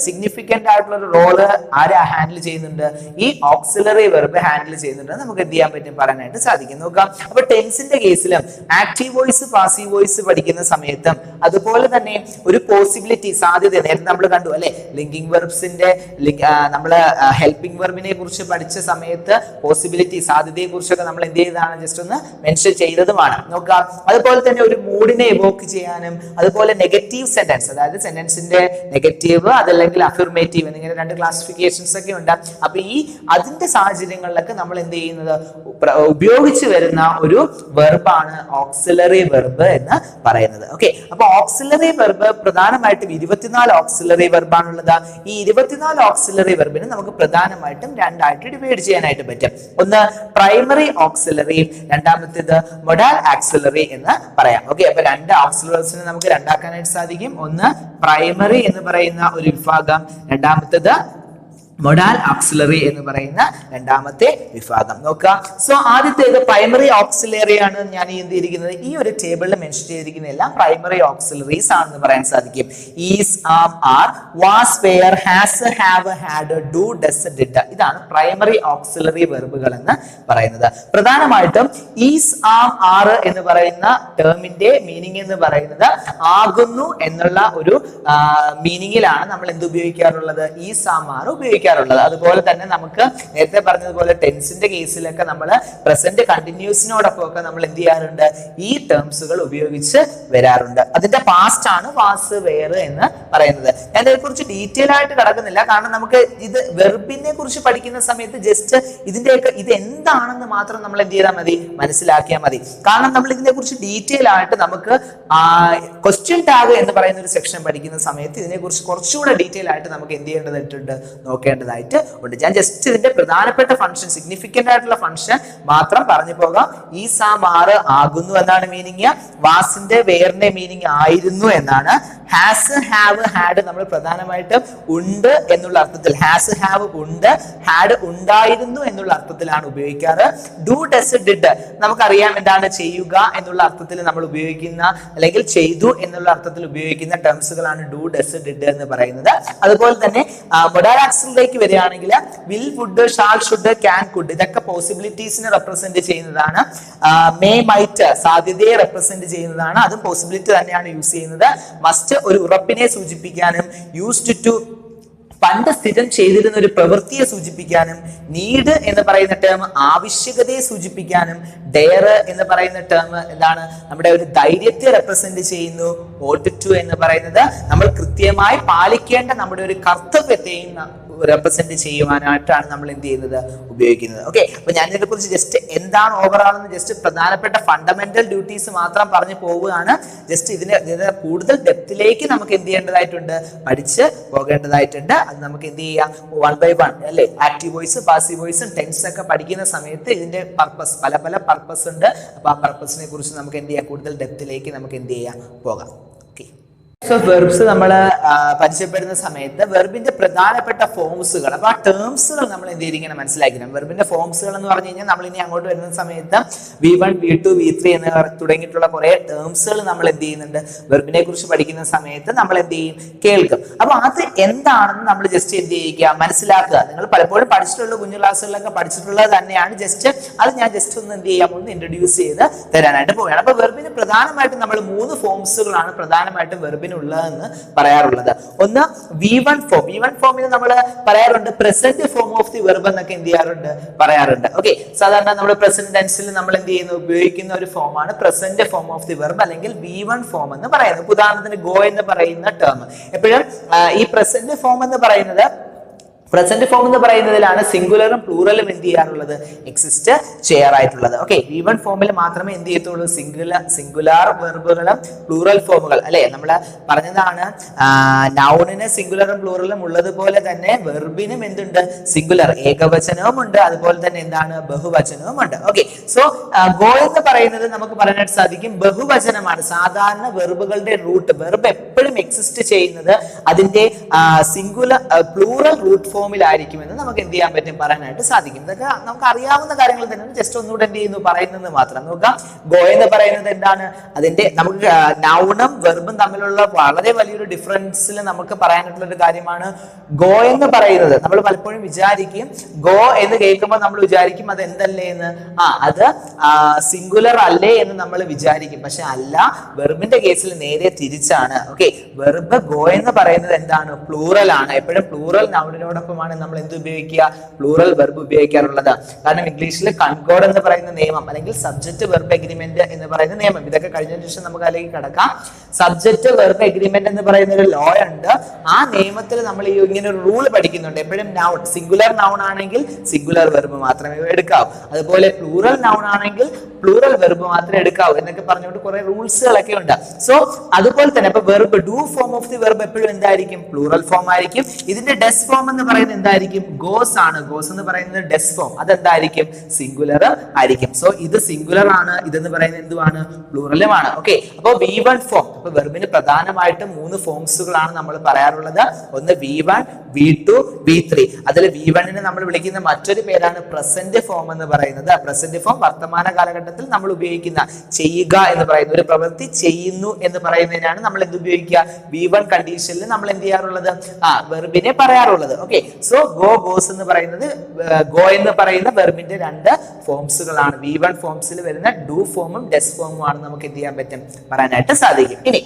സിഗ്നിഫിക്കന്റ് ആയിട്ടുള്ള ഒരു റോള് ആരാ ഹാൻഡിൽ ചെയ്യുന്നുണ്ട്, ഈ ഓക്സിലറി വെർബ് ഹാൻഡിൽ ചെയ്യുന്നുണ്ട്. നമുക്ക് എന്ത് ചെയ്യാൻ പറ്റും, പറയാനായിട്ട് സാധിക്കും. നോക്കാം, അപ്പൊ ടെൻസിന്റെ കേസിലും ആക്റ്റീവ് വോയിസ്, പാസീവ് വോയിസ് പഠിക്കുന്ന സമയത്തും അതുപോലെ തന്നെ ഒരു പോസിബിലിറ്റി, സാധ്യത, നേരത്തെ നമ്മൾ കണ്ടു അല്ലെ, ലിങ്കിങ് വെർബ്സിന്റെ നമ്മള് ഹെൽപ്പിംഗ് വെർബിനെ കുറിച്ച് പഠിച്ച സമയത്ത് പോസിബിലിറ്റി, സാധ്യതയെ കുറിച്ചൊക്കെ നമ്മൾ എന്ത് ചെയ്തതാണ്, ജസ്റ്റ് ഒന്ന് മെൻഷൻ ചെയ്തതുമാണ്. നോക്കാം, അതുപോലെ തന്നെ ഒരു മൂഡിനെ എവോക്ക് ചെയ്യാനും, അതുപോലെ നെഗറ്റീവ് സെന്റൻസ്, അതായത് സെന്റൻസിന്റെ നെഗറ്റീവ് അതല്ലെങ്കിൽ അഫിർമേറ്റീവ് എന്നിങ്ങനെ 2 ക്ലാസിഫിക്കേഷൻസ് ഒക്കെ ഉണ്ട്. അപ്പൊ അതിന്റെ സാഹചര്യങ്ങളിലൊക്കെ നമ്മൾ എന്ത് ചെയ്യുന്നത്, ഉപയോഗിച്ച് വരുന്ന ഒരു വെർബാണ് ഓക്സിലറി വെർബ് എന്ന് പറയുന്നത്. ഓക്കെ, അപ്പൊ ഓക്സിലറി വെർബ് പ്രധാനമായിട്ടും 24 ഓക്സിലറി വെർബാണുള്ളത്. ഈ 24 ഓക്സിലറി വെർബിന് നമുക്ക് പ്രധാനമായിട്ടും 2 ആയിട്ട് ഡിവൈഡ് ചെയ്യാനായിട്ട് പറ്റും. ഒന്ന് പ്രൈമറി ഓക്സിലറി, രണ്ടാമത്തേത് മൊഡാൽ ആക്സിലറി എന്ന് പറയാം. ഓക്കെ, അപ്പൊ 2 ഓക്സിലറീസിനെ നമുക്ക് രണ്ടാക്കാനായിട്ട് സാധിക്കും. ഒന്ന് പ്രൈമറി എന്ന് പറയുന്ന ഒരു വിഭാഗം, രണ്ടാമത്തേത് മൊഡാൽ ഓക്സിലറി എന്ന് പറയുന്ന രണ്ടാമത്തെ വിഭാഗം. നോക്കുക, സോ ആദ്യത്തേത് പ്രൈമറി ഓക്സിലറി ആണ്. ഞാൻ എന്തിരിക്കുന്നത്, ഈ ഒരു ടേബിളിൽ മെൻഷൻ ചെയ്തിരിക്കുന്ന എല്ലാം പ്രൈമറി ഓക്സിലറീസ് ആണെന്ന് പറയാൻ സാധിക്കും. Is, am, are, was, were, has, have, had, do, does, did, ഇതാണ് പ്രൈമറി ഓക്സിലറി വെർബുകൾ എന്ന് പറയുന്നത്. പ്രധാനമായിട്ടും ഈസ്, ആം, ആർ എന്ന് പറയുന്ന ടേമിന്റെ മീനിങ് എന്ന് പറയുന്നത് ആകുന്നു എന്നുള്ള ഒരു മീനിങ്ങിലാണ് നമ്മൾ എന്ത് ഉപയോഗിക്കാറുള്ളത്, ഈസ്, ആം, ആർ ഉപയോഗിക്കാറുള്ളത്. അതുപോലെ തന്നെ നമുക്ക് നേരത്തെ പറഞ്ഞതുപോലെ ടെൻസിന്റെ കേസിലൊക്കെ നമ്മൾ പ്രസന്റ് കണ്ടിന്യൂസിനോടൊപ്പം ഒക്കെ നമ്മൾ എന്ത് ചെയ്യാറുണ്ട്, ഈ ടേംസുകൾ ഉപയോഗിച്ച് വരാറുണ്ട്. അതിന്റെ പാസ്റ്റ് ആണ് വാസ്, വെയർ എന്ന് പറയുന്നത്. ഞാൻ ഇതിനെക്കുറിച്ച് ഡീറ്റെയിൽ ആയിട്ട് കിടക്കുന്നില്ല, കാരണം നമുക്ക് ഇത് വെർബിനെ കുറിച്ച് പഠിക്കുന്ന സമയത്ത് ജസ്റ്റ് ഇതിന്റെയൊക്കെ ഇത് എന്താണെന്ന് മാത്രം നമ്മൾ എന്ത് ചെയ്താൽ മതി, മനസ്സിലാക്കിയാൽ മതി. കാരണം നമ്മൾ ഇതിനെ കുറിച്ച് ഡീറ്റെയിൽ ആയിട്ട് നമുക്ക് ക്വസ്റ്റ്യൻ ടാഗ് എന്ന് പറയുന്ന ഒരു സെക്ഷൻ പഠിക്കുന്ന സമയത്ത് ഇതിനെക്കുറിച്ച് കുറച്ചുകൂടെ ഡീറ്റെയിൽ ആയിട്ട് നമുക്ക് എന്ത് ചെയ്യേണ്ടതായിട്ടുണ്ട്, നോക്കേണ്ടതായിട്ട് ഉണ്ട്. ഞാൻ ജസ്റ്റ് ഇതിന്റെ പ്രധാനപ്പെട്ട ഫംഗ്ഷൻ, സിഗ്നിഫിക്കന്റ് ആയിട്ടുള്ള ഫംഗ്ഷൻ മാത്രം പറഞ്ഞു പോകാം. ഈ സാമാറ് ആകുന്നു എന്നാണ് മീനിങ്. വാസിന്റെ വേറിന്റെ മീനിങ് ആയിരുന്നു എന്നാണ്. ഹാസ്, ഹാവ്, ഹാഡ് നമ്മൾ പ്രധാനമായിട്ടും ഉണ്ട് എന്നുള്ള അർത്ഥത്തിൽ, ഹാസ്, ഹാവ് ഉണ്ട്, ഹാഡ് ഉണ്ടായിരുന്നു എന്നുള്ള അർത്ഥത്തിലാണ് ഉപയോഗിക്കാറ്. ഡു, ഡസ്, ഡിഡ് നമുക്കറിയാം എന്താണ്, ചെയ്യുക എന്നുള്ള അർത്ഥത്തിൽ നമ്മൾ ഉപയോഗിക്കുന്ന അല്ലെങ്കിൽ ചെയ്തു എന്നുള്ള അർത്ഥത്തിൽ ഉപയോഗിക്കുന്ന ടേംസുകളാണ് ഡു, ഡസ്, ഡിഡ് എന്ന് പറയുന്നത്. അതുപോലെ തന്നെ മൊഡാൽ ആക്സിലേക്ക് വരികയാണെങ്കിൽ will, would, shall, should, can, could ഇതൊക്കെ പോസിബിലിറ്റീസിനെ റെപ്രസെന്റ് ചെയ്യുന്നതാണ്. മേ, മൈറ്റ് സാധ്യതയെ റെപ്രസെന്റ് ചെയ്യുന്നതാണ്. അതും പോസിബിലിറ്റി തന്നെയാണ് യൂസ് ചെയ്യുന്നത്. മസ്റ്റ് ഒരു ഉറപ്പിനെ സൂചിപ്പിക്കാനും, യൂസ്ഡ് ടു പണ്ട് സ്ഥിരം ചെയ്തിരുന്ന ഒരു പ്രവൃത്തിയെ സൂചിപ്പിക്കാനും, നീഡ് എന്ന് പറയുന്ന ടേം ആവശ്യകതയെ സൂചിപ്പിക്കാനും, ഡെയർ എന്ന് പറയുന്ന ടേം എന്താണ് നമ്മുടെ ഒരു ധൈര്യത്തെ റെപ്രസെന്റ് ചെയ്യുന്നു, ought to എന്ന് പറയുന്നത് നമ്മൾ കൃത്യമായി പാലിക്കേണ്ട നമ്മുടെ ഒരു കർത്തവ്യത്തെയും റെപ്രസെന്റ് ചെയ്യുവാനായിട്ടാണ് നമ്മൾ എന്ത് ചെയ്യുന്നത് ഉപയോഗിക്കുന്നത്. ഓക്കെ, അപ്പൊ ഞാൻ ഇതിനെ കുറിച്ച് ജസ്റ്റ് എന്താണ് ഓവറോൾ എന്ന് ജസ്റ്റ് പ്രധാനപ്പെട്ട ഫണ്ടമെന്റൽ ഡ്യൂട്ടീസ് മാത്രം പറഞ്ഞു പോവുകയാണ്. ജസ്റ്റ് ഇതിനെ കൂടുതൽ ഡെപ്തിലേക്ക് നമുക്ക് എന്ത് ചെയ്യേണ്ടതായിട്ടുണ്ട്, പഠിച്ച് പോകേണ്ടതായിട്ടുണ്ട്. അത് നമുക്ക് എന്ത് ചെയ്യാം, 1 by 1 അല്ലെ, ആക്റ്റീവ് വോയിസ് പാസീവ് വോയിസും ടെൻസ് ഒക്കെ പഠിക്കുന്ന സമയത്ത് ഇതിന്റെ പർപ്പസ് പല പല പർപ്പസ് ഉണ്ട്. അപ്പൊ ആ പർപ്പസിനെ കുറിച്ച് നമുക്ക് എന്ത് ചെയ്യാം, കൂടുതൽ ഡെപ്തിലേക്ക് നമുക്ക് എന്ത് ചെയ്യാം പോകാം. വെർബ്സ് നമ്മൾ പരിചയപ്പെടുന്ന സമയത്ത് വെർബിന്റെ പ്രധാനപ്പെട്ട ഫോംസുകൾ, അപ്പൊ ആ ടേംസുകൾ നമ്മൾ എന്ത് ചെയ്തിരിക്കണം, മനസ്സിലാക്കണം. വെർബിന്റെ ഫോംസുകൾ എന്ന് പറഞ്ഞു കഴിഞ്ഞാൽ നമ്മൾ ഇനി അങ്ങോട്ട് വരുന്ന സമയത്ത് V1, V2, V3 എന്ന് തുടങ്ങിയിട്ടുള്ള കുറെ ടേംസുകൾ നമ്മൾ എന്ത് ചെയ്യുന്നുണ്ട്, വെർബിനെ കുറിച്ച് പഠിക്കുന്ന സമയത്ത് നമ്മൾ എന്ത് ചെയ്യും, കേൾക്കും. അപ്പൊ അത് എന്താണെന്ന് നമ്മൾ ജസ്റ്റ് എന്ത് ചെയ്യുക, മനസ്സിലാക്കുക. നിങ്ങൾ പലപ്പോഴും പഠിച്ചിട്ടുള്ള കുഞ്ഞു ക്ലാസ്സുകളിലൊക്കെ പഠിച്ചിട്ടുള്ളത് തന്നെയാണ്. ജസ്റ്റ് അത് ഞാൻ ജസ്റ്റ് ഒന്ന് എന്ത് ചെയ്യാം, ഒന്ന് ഇൻട്രൊഡ്യൂസ് ചെയ്ത് തരാനായിട്ട് പോവുകയാണ്. അപ്പൊ വെർബിന് പ്രധാനമായിട്ടും നമ്മൾ 3 ഫോംസുകളാണ് പ്രധാനമായിട്ടും വെർബിന് ഉള്ളതെന്ന് പറയാറുള്ളത്. ഒന്ന് V1 ഫോം. V1 ഫോമിന് നമ്മൾ പറയാറുണ്ട് present form of the verb എന്നൊക്കെ എന്ത് ചെയ്യാറുണ്ട്, പറയാറുണ്ട്. ഓക്കെ, സാധാരണ നമ്മൾ പ്രസന്റ് ടെൻസിൽ നമ്മൾ എന്ത് ചെയ്യുന്നു, ഉപയോഗിക്കുന്ന ഒരു ഫോമാണ് present form of the verb അല്ലെങ്കിൽ V1 ഫോം എന്ന് പറയുന്നത്. ഉദാഹരണത്തിന് ഗോ എന്ന് പറയുന്ന ടേം എപ്പോഴും ഈ പ്രസന്റ് ഫോം എന്ന് പറയുന്നത് പ്രസന്റ് ഫോം എന്ന് പറയുന്നതിലാണ് സിംഗുലറും പ്ലൂറലും എന്ത് ചെയ്യാറുള്ളത്, എക്സിസ്റ്റ് ചെയ്യാറായിട്ടുള്ളത്. ഓക്കെ, V1 ഫോമിൽ മാത്രമേ എന്ത് ചെയ്യത്തുള്ളൂ, സിംഗുലാർ വെർബുകളും പ്ലൂറൽ ഫോമുകൾ അല്ലെ. നമ്മൾ പറഞ്ഞതാണ് നൗണിന് സിംഗുലറും പ്ലൂറലും ഉള്ളതുപോലെ തന്നെ വെർബിനും എന്തുണ്ട്, സിംഗുലർ ഏകവചനവും ഉണ്ട്, അതുപോലെ തന്നെ എന്താണ് ബഹുവചനവും ഉണ്ട്. ഓക്കെ, സോ ഗോ എന്ന് പറയുന്നത് നമുക്ക് പറയാനായിട്ട് സാധിക്കും ബഹുവചനമാണ്. സാധാരണ വെർബുകളുടെ റൂട്ട്, വെർബ് എപ്പോഴും എക്സിസ്റ്റ് ചെയ്യുന്നത് അതിന്റെ സിംഗുലർ പ്ലൂറൽ റൂട്ട് ഫോമിലായിരിക്കുമെന്ന് നമുക്ക് എന്ത് ചെയ്യാൻ പറ്റും, പറയാനായിട്ട് സാധിക്കും. ഇതൊക്കെ നമുക്ക് അറിയാവുന്ന കാര്യങ്ങൾ തന്നെ, ജസ്റ്റ് ഒന്നുകൂടെ എന്ത് ചെയ്യുന്നു, പറയുന്നത് മാത്രം നോക്കാം. ഗോ എന്ന് പറയുന്നത് എന്താണ്, അതിന്റെ നമുക്ക് നൗണും വെർബും തമ്മിലുള്ള വളരെ വലിയൊരു ഡിഫറൻസിൽ നമുക്ക് പറയാനായിട്ടുള്ള ഒരു കാര്യമാണ്. ഗോ എന്ന് പറയുന്നത് നമ്മൾ പലപ്പോഴും വിചാരിക്കും, ഗോ എന്ന് കേൾക്കുമ്പോൾ നമ്മൾ വിചാരിക്കും അത് എന്തല്ലേ എന്ന്, അത് സിംഗുലർ അല്ലേ എന്ന് നമ്മൾ വിചാരിക്കും. പക്ഷെ അല്ല, വെർബിന്റെ കേസിൽ നേരെ തിരിച്ചാണ്. ഓക്കെ, വെർബ് ഗോ എന്ന് പറയുന്നത് എന്താണ്, പ്ലൂറൽ ആണ്. എപ്പോഴും പ്ലൂറൽ നൗണിനോടൊപ്പമാണ് നമ്മൾ എന്ത് ഉപയോഗിക്കുക, പ്ലൂറൽ വെർബ് ഉപയോഗിക്കാറുള്ളത്. കാരണം ഇംഗ്ലീഷിൽ കൺകോർഡ് എന്ന് പറയുന്ന നിയമം അല്ലെങ്കിൽ സബ്ജക്ട് വെർബ് എഗ്രിമെന്റ് എന്ന് പറയുന്ന നിയമം, ഇതൊക്കെ കഴിഞ്ഞ ശേഷം നമുക്ക് അതിലേക്ക് കടക്കാം. സബ്ജക്ട് വെർബ് എഗ്രിമെന്റ് എന്ന് പറയുന്ന ഒരു ലോ ഉണ്ട്. ആ നിയമത്തിൽ നമ്മൾ ഇങ്ങനെ ഒരു റൂൾ പഠിക്കുന്നുണ്ട്. എപ്പോഴും നൗൺ സിംഗുലർ നൗൺ ആണെങ്കിൽ സിംഗുലർ വെർബ് മാത്രമേ എടുക്കാവൂ, അതുപോലെ പ്ലൂറൽ നൗൺ ആണെങ്കിൽ പ്ലൂറൽ വെർബ് മാത്രമേ എടുക്കാവൂ എന്നൊക്കെ പറഞ്ഞുകൊണ്ട് കുറെ റൂൾസുകളൊക്കെ ഉണ്ട്. സോ അതുപോലെ തന്നെ ഇപ്പൊ verb do form of the verb എപ്പോഴും എന്തായിരിക്കും, പ്ലൂറൽ ഫോം ആയിരിക്കും. ഇതിന്റെ ഡെസ് ഫോം എന്ന് പറയുന്നത് എന്തായിരിക്കും, ഗോസ് ആണ്. ഗോസ് എന്ന് പറയുന്നത് ഡെസ് ഫോം, അതെന്തായിരിക്കും, സിംഗുലർ ആയിരിക്കും. സോ ഇത് സിംഗുലർ ആണ്, ഇതെന്ന് പറയുന്നത് എന്തുമാണ്, പ്ലൂറലുമാണ്. ഓക്കെ, അപ്പൊ V1 ഫോം, അപ്പൊ വെർബിന് പ്രധാനമായിട്ടും 3 ഫോംസുകളാണ് നമ്മൾ പറയാറുള്ളത്. ഒന്ന് V1, V2, V3. അതിൽ V1നെ നമ്മൾ വിളിക്കുന്ന മറ്റൊരു പേരാണ് പ്രസന്റ് ഫോം എന്ന് പറയുന്നത്. പ്രസന്റ് ഫോം വർത്തമാന കാലഘട്ടത്തിൽ നമ്മൾ ഉപയോഗിക്കുന്ന ചെയ്യുക എന്ന് പറയുന്ന ഒരു പ്രവൃത്തി ചെയ്യുന്നു എന്ന് പറയുന്നതിനാണ് നമ്മൾ എന്ത് ഉപയോഗിക്കുക, V1 കണ്ടീഷനിൽ നമ്മൾ എന്ത് ചെയ്യാറുള്ളത്, വെർബിനെ പറയാറുള്ളത്. ഓക്കെ, സോ ഗോ, ഗോസ് എന്ന് പറയുന്നത് ഗോ എന്ന് പറയുന്ന വെർബിന്റെ 2 ഫോംസുകളാണ്. V1 ഫോംസിൽ വരുന്ന ഡു ഫോമും ഡെസ് ഫോമും ആണ് നമുക്ക് എന്ത് ചെയ്യാൻ പറ്റും, പറയാനായിട്ട് സാധിക്കും. ഇനി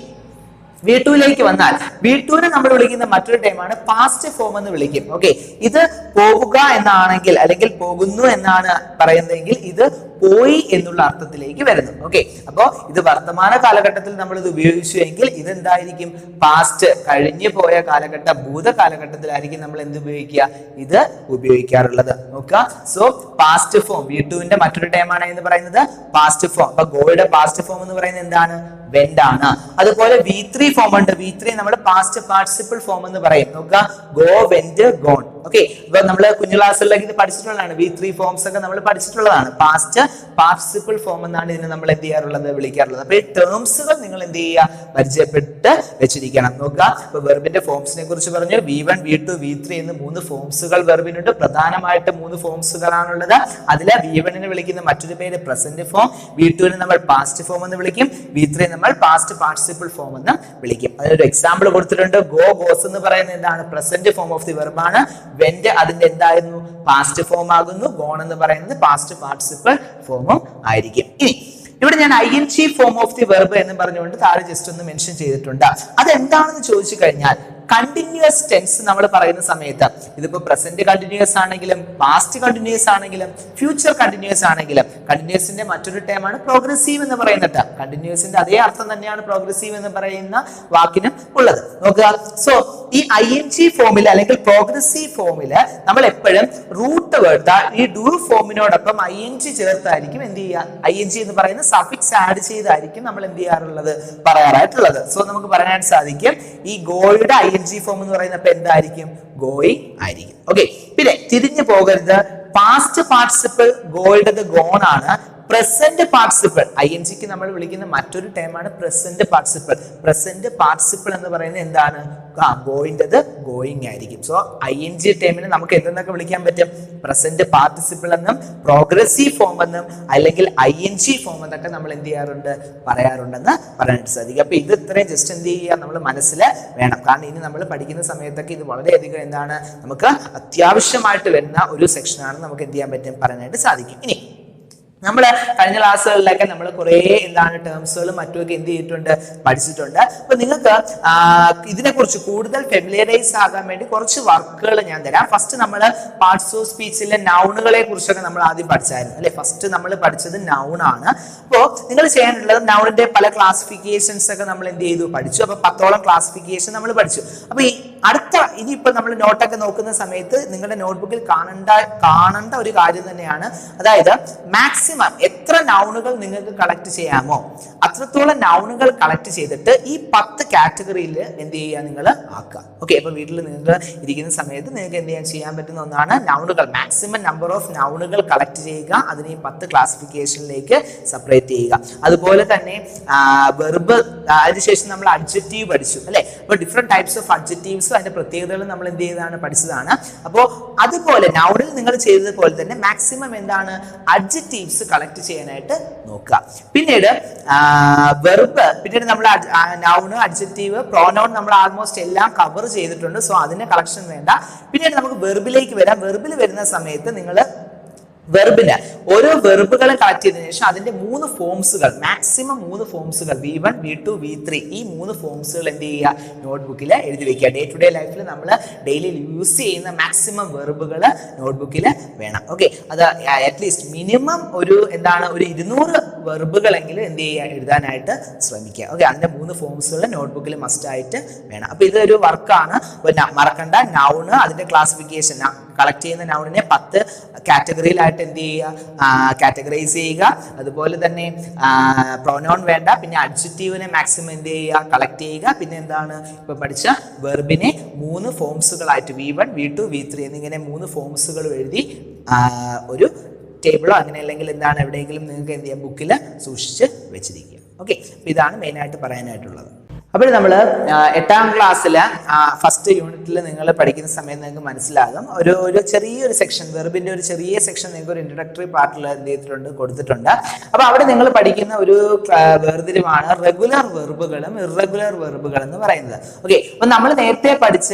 V2ലേക്ക് വന്നാൽ V2നെ നമ്മൾ വിളിക്കുന്ന മറ്റൊരു ടൈമാണ് പാസ്റ്റ് ഫോം എന്ന് വിളിക്കും. ഓക്കെ, ഇത് പോകുക എന്നാണെങ്കിൽ അല്ലെങ്കിൽ പോകുന്നു എന്നാണ് പറയുന്നതെങ്കിൽ ഇത് പോയി എന്നുള്ള അർത്ഥത്തിലേക്ക് വരുന്നു. ഓക്കെ, അപ്പോ ഇത് വർത്തമാന കാലഘട്ടത്തിൽ നമ്മൾ ഇത് ഉപയോഗിച്ചുവെങ്കിൽ ഇതെന്തായിരിക്കും, പാസ്റ്റ് കഴിഞ്ഞു പോയ കാലഘട്ട ഭൂത കാലഘട്ടത്തിലായിരിക്കും നമ്മൾ എന്ത് ഉപയോഗിക്കുക, ഇത് ഉപയോഗിക്കാറുള്ളത്. നോക്കുക, സോ പാസ്റ്റ് ഫോം V2ന്റെ മറ്റൊരു ടൈമാണ് എന്ന് പറയുന്നത് പാസ്റ്റ് ഫോം. അപ്പൊ ഗോയുടെ പാസ്റ്റ് ഫോം എന്ന് പറയുന്നത് എന്താണ്, വെന്റ് ആണ്. അതുപോലെ V3 ഫോം ഉണ്ട്. V3 നമ്മൾ പാസ്റ്റ് പാർട്ടിസിപ്പിൾ ഫോം എന്ന് പറയും. നോക്കുക, ഗോ, വെന്റ്, ഗോൺ. ഓക്കെ, ഇപ്പൊ നമ്മൾ കുഞ്ഞു ക്ലാസ്സുകളിലേക്ക് ഇത് പഠിച്ചിട്ടുള്ളതാണ്. V3 ഫോംസ് ഒക്കെ നമ്മൾ പഠിച്ചിട്ടുള്ളതാണ്. പാസ്റ്റ് പാർട്ടിസിപ്പിൾ ഫോം എന്നാണ് ഇതിനെ നമ്മൾ എന്ത് ചെയ്യാറുള്ളത്, വിളിക്കാറുള്ളത്. അപ്പൊ ഈ ടേംസുകൾ നിങ്ങൾ എന്ത് ചെയ്യുക, പരിചയപ്പെട്ട് വെച്ചിരിക്കണം. നോക്കുക, ഇപ്പൊ വെർബിന്റെ ഫോംസിനെ കുറിച്ച് പറഞ്ഞു. V1, V2, V3 എന്ന് 3 ഫോംസുകൾ വെർബിനുണ്ട്. പ്രധാനമായിട്ട് 3 ഫോംസുകളാണുള്ളത്. അതിലെ V1നെ വിളിക്കുന്ന മറ്റൊരു പേര് പ്രസന്റ് ഫോം, V2നെ നമ്മൾ പാസ്റ്റ് ഫോം എന്ന് വിളിക്കും, V3 നമ്മൾ പാസ്റ്റ് പാർട്ടിസിപ്പിൾ ഫോം എന്ന് വിളിക്കും. അതിനൊരു എക്സാമ്പിൾ കൊടുത്തിട്ടുണ്ട്. ഗോ, ഗോസ് എന്ന് പറയുന്നത് എന്താണ്, പ്രസന്റ് ഫോം ഓഫ് ദി വെർബാണ്. വെന്റ് അതിന്റെ എന്തായിരുന്നു, പാസ്റ്റ് ഫോം ആകുന്നു. ഗോൺ എന്ന് പറയുന്നത് പാസ്റ്റ് പാർട്ടിസിപ്പിൾ ഫോമും ആയിരിക്കും. ഇനി ഇവിടെ ഞാൻ ING form of the verb എന്ന് പറഞ്ഞുകൊണ്ട് താഴെ ജസ്റ്റ് ഒന്ന് മെൻഷൻ ചെയ്തിട്ടുണ്ട്. അതെന്താണെന്ന് ചോദിച്ചു കഴിഞ്ഞാൽ കണ്ടിന്യൂസ് ടെൻസ് നമ്മൾ പറയുന്ന സമയത്ത് ഇതിപ്പോ പ്രസന്റ് കണ്ടിന്യൂസ് ആണെങ്കിലും പാസ്റ്റ് കണ്ടിന്യൂസ് ആണെങ്കിലും ഫ്യൂച്ചർ കണ്ടിന്യൂസ് ആണെങ്കിലും കണ്ടിന്യൂസിന്റെ മറ്റൊരു ടേമാണ് പ്രോഗ്രസീവ് എന്ന് പറയുന്ന ടേം. കണ്ടിന്യൂസിന്റെ അതേ അർത്ഥം തന്നെയാണ് പ്രോഗ്രസീവ് എന്ന് പറയുന്ന വാക്കിനും ഉള്ളത്. നോക്കുക, സോ ഈ ING ഫോമിൽ അല്ലെങ്കിൽ പ്രോഗ്രസീവ് ഫോമില് നമ്മൾ എപ്പോഴും റൂട്ട് വേർഡ് ഈ ഡു ഫോമിനോടൊപ്പം ING ചേർത്തായിരിക്കും എന്ത് ചെയ്യുക, ING എന്ന് പറയുന്ന സഫിക്സ് ആഡ് ചെയ്തായിരിക്കും നമ്മൾ എന്ത് ചെയ്യാറുള്ളത്, പറയാറായിട്ടുള്ളത്. സോ നമുക്ക് പറയാനായിട്ട് സാധിക്കും ഈ ഗോയുടെ ING ഫോം എന്ന് പറയുന്നപ്പോ എന്തായിരിക്കും, ഗോയിങ് ആയിരിക്കും. ഓക്കെ, പിന്നെ തിരിഞ്ഞു പോകരുത്, പാസ്റ്റ് പാർട്ടിസിപ്പിൾ ഗോയുടേത് ഗോൺ ആണ്. പ്രസന്റ് പാർട്ടിസിപ്പിൾ INGക്ക് നമ്മൾ വിളിക്കുന്ന മറ്റൊരു ടേമാണ് പ്രസന്റ് പാർട്ടിസിപ്പിൾ. പ്രസന്റ് പാർട്ടിസിപ്പിൾ എന്ന് പറയുന്നത് എന്താണ്, ഗോയിൻ്റെത് ഗോയിങ് ആയിരിക്കും. സോ ING ടേമിന് നമുക്ക് എന്തെന്നൊക്കെ വിളിക്കാൻ പറ്റും, പ്രസന്റ് പാർട്ടിസിപ്പിൾ എന്നും പ്രോഗ്രസീവ് ഫോം എന്നും അല്ലെങ്കിൽ ING ഫോം എന്നൊക്കെ നമ്മൾ എന്ത് ചെയ്യാറുണ്ട്, പറയാറുണ്ടെന്ന് പറയാനായിട്ട് സാധിക്കും. അപ്പൊ ഇത് ഇത്രയും ജസ്റ്റ് എന്ത് ചെയ്യുക, നമ്മൾ മനസ്സിൽ വേണം. കാരണം ഇനി നമ്മൾ പഠിക്കുന്ന സമയത്തൊക്കെ ഇത് വളരെയധികം എന്താണ് നമുക്ക് അത്യാവശ്യമായിട്ട് വരുന്ന ഒരു സെക്ഷനാണ്, നമുക്ക് എന്ത് ചെയ്യാൻ പറ്റും, പറയാനായിട്ട് സാധിക്കും. ഇനി നമ്മൾ കഴിഞ്ഞ ക്ലാസ്സുകളിലൊക്കെ നമ്മൾ കുറെ എന്താണ് ടേംസുകളും മറ്റുമൊക്കെ എന്ത് ചെയ്തിട്ടുണ്ട്, പഠിച്ചിട്ടുണ്ട്. അപ്പൊ നിങ്ങൾക്ക് ഇതിനെക്കുറിച്ച് കൂടുതൽ ഫെമിലിയറൈസ് ആകാൻ വേണ്ടി കുറച്ച് വർക്കുകൾ ഞാൻ തരാം. ഫസ്റ്റ് നമ്മൾ പാർട്സ് ഓഫ് സ്പീച്ചിലെ നൗണുകളെ കുറിച്ചൊക്കെ നമ്മൾ ആദ്യം പഠിച്ചായിരുന്നു അല്ലെ. ഫസ്റ്റ് നമ്മൾ പഠിച്ചത് നൗൺ ആണ്. അപ്പോൾ നിങ്ങൾ ചെയ്യാനുള്ളത് നൗണിന്റെ പല ക്ലാസിഫിക്കേഷൻസ് ഒക്കെ നമ്മൾ എന്ത് ചെയ്തു, പഠിച്ചു. അപ്പൊ 10ഓളം ക്ലാസിഫിക്കേഷൻ നമ്മൾ പഠിച്ചു. അപ്പൊ ഈ അടുത്ത ഇനിയിപ്പോ നമ്മൾ നോട്ടൊക്കെ നോക്കുന്ന സമയത്ത് നിങ്ങളുടെ നോട്ട്ബുക്കിൽ കാണേണ്ട ഒരു കാര്യം തന്നെയാണ്, അതായത് മാക്സിമം എത്ര നൗണുകൾ നിങ്ങൾക്ക് കളക്ട് ചെയ്യാമോ അത്രത്തോളം നൗണുകൾ കളക്ട് ചെയ്തിട്ട് ഈ 10 കാറ്റഗറിയിൽ എന്ത് ചെയ്യുക, നിങ്ങൾ ആക്കുക. ഓക്കെ, അപ്പൊ വീട്ടിൽ നിങ്ങൾക്ക് ഇരിക്കുന്ന സമയത്ത് നിങ്ങൾക്ക് എന്ത് ചെയ്യാൻ പറ്റുന്ന ഒന്നാണ് നൗണുകൾ. മാക്സിമം നമ്പർ ഓഫ് നൗണുകൾ കളക്ട് ചെയ്യുക, അതിനെ 10 ക്ലാസിഫിക്കേഷനിലേക്ക് സെപ്പറേറ്റ് ചെയ്യുക. അതുപോലെ തന്നെ വെർബ്, അതിനുശേഷം നമ്മൾ അഡ്ജക്റ്റീവ് പഠിച്ചു അല്ലെ. അപ്പൊ ഡിഫറെന്റ് ടൈപ്സ് ഓഫ് അഡ്ജക്റ്റീവ്സും അതിന്റെ പ്രത്യേകതകളും നമ്മൾ എന്ത് ചെയ്തതാണ്, പഠിച്ചതാണ്. അപ്പോൾ അതുപോലെ നൗണിൽ നിങ്ങൾ ചെയ്തതുപോലെ തന്നെ മാക്സിമം എന്താണ് അഡ്ജക്റ്റീവ്സ് കളക്ട് ചെയ്യാനായിട്ട് നോക്കുക. പിന്നീട് വെർബ്, പിന്നീട് നമ്മൾ നൗണ്, അഡ്ജക്റ്റീവ്, പ്രോനൗൺ നമ്മൾ ആൾമോസ്റ്റ് എല്ലാം കവർ ചെയ്തിട്ടുണ്ട്. സോ അതിന്റെ കളക്ഷൻ വേണ്ട. പിന്നീട് നമുക്ക് വെർബിലേക്ക് വരാം. വെർബിൽ വരുന്ന സമയത്ത് നിങ്ങൾ വെർബിന് ഓരോ വെർബുകളും കളക്ട് ചെയ്തതിനു ശേഷം അതിന്റെ 3 ഫോംസുകൾ, മാക്സിമം 3 ഫോംസുകൾ V1, V2, V3 ഈ 3 ഫോംസുകൾ എന്ത് ചെയ്യുക, നോട്ട്ബുക്കിൽ എഴുതി വെക്കുക. ഡേ ടു ഡേ ലൈഫിൽ നമ്മൾ ഡെയിലി യൂസ് ചെയ്യുന്ന മാക്സിമം വെർബുകൾ നോട്ട്ബുക്കിൽ വേണം. ഓക്കെ, അത് അറ്റ്ലീസ്റ്റ് മിനിമം ഒരു എന്താണ് ഒരു 200 വെർബുകളെങ്കിലും എന്ത് ചെയ്യുക, എഴുതാനായിട്ട് ശ്രമിക്കുക. ഓക്കെ, അതിന്റെ 3 ഫോംസുകൾ നോട്ട്ബുക്കിൽ മസ്റ്റ് ആയിട്ട് വേണം. അപ്പൊ ഇതൊരു വർക്കാണ്, മറക്കണ്ട. നൗണ്, അതിന്റെ ക്ലാസിഫിക്കേഷൻ, കളക്ട് ചെയ്യുന്ന നൗണിനെ 10 കാറ്റഗറിയിലായിട്ട് എന്ത് ചെയ്യുക, കാറ്റഗറൈസ് ചെയ്യുക. അതുപോലെ തന്നെ പ്രൊനൗൺ വേണ്ട. പിന്നെ അഡ്ജക്റ്റീവിനെ മാക്സിമം എന്ത് ചെയ്യുക, കളക്ട് ചെയ്യുക. പിന്നെ എന്താണ് ഇപ്പൊ പഠിച്ച വെർബിനെ 3 ഫോംസുകളായിട്ട് V1, V2, V3 എന്നിങ്ങനെ 3 ഫോംസുകൾ എഴുതി ഒരു ടേബിളോ അങ്ങനെ അല്ലെങ്കിൽ എന്താണ് എവിടെയെങ്കിലും നിങ്ങൾക്ക് എന്ത് ചെയ്യാം, ബുക്കിൽ സൂക്ഷിച്ച് വെച്ചിരിക്കുക. ഓക്കെ, ഇതാണ് മെയിനായിട്ട് പറയാനായിട്ടുള്ളത്. അപ്പോൾ നമ്മൾ 8ാം ക്ലാസ്സില് ഫസ്റ്റ് യൂണിറ്റിൽ നിങ്ങൾ പഠിക്കുന്ന സമയത്ത് നിങ്ങൾക്ക് മനസ്സിലാകും ഒരു ചെറിയൊരു സെക്ഷൻ, വെർബിന്റെ ഒരു ചെറിയ സെക്ഷൻ നിങ്ങൾക്ക് ഒരു ഇൻട്രൊഡക്ടറി പാർട്ടിൽ എന്ത് ചെയ്തിട്ടുണ്ട്, കൊടുത്തിട്ടുണ്ട്. അപ്പൊ അവിടെ നിങ്ങൾ പഠിക്കുന്ന ഒരു വേർതിരിവാണ് റെഗുലർ വെർബുകളും ഇറഗുലർ വെർബുകൾ എന്ന് പറയുന്നത്. ഓക്കെ, അപ്പൊ നമ്മൾ നേരത്തെ പഠിച്ച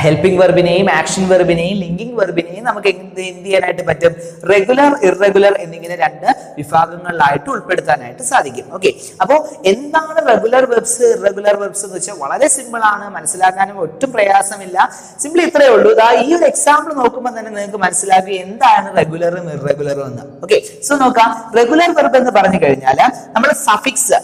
ഹെൽപ്പിംഗ് വെർബിനെയും ആക്ഷൻ വെർബിനെയും ലിങ്കിങ് വെർബിനെയും നമുക്ക് എന്ത് ചെയ്യാനായിട്ട് പറ്റും, റെഗുലർ ഇറഗുലർ എന്നിങ്ങനെ 2 വിഭാഗങ്ങളിലായിട്ട് ഉൾപ്പെടുത്താനായിട്ട് സാധിക്കും. ഓക്കെ, അപ്പോൾ എന്താണ് റെഗുലർ വെർബ്സ് ഇറഗുലർ വെർബ്സ് എന്ന് വെച്ചാൽ വളരെ സിമ്പിൾ ആണ്, മനസ്സിലാക്കാനും ഒട്ടും പ്രയാസമില്ല. സിംപ്ലി ഇത്രയേ ഉള്ളൂ. ഈ ഒരു എക്സാമ്പിൾ നോക്കുമ്പോൾ തന്നെ നിങ്ങൾക്ക് മനസ്സിലാക്കുക എന്താണ് റെഗുലറും ഇറഗുലറും എന്ന്. ഓക്കെ, സോ നോക്കാം. റെഗുലർ വെർബ് എന്ന് പറഞ്ഞു കഴിഞ്ഞാൽ നമ്മൾ സഫിക്സ്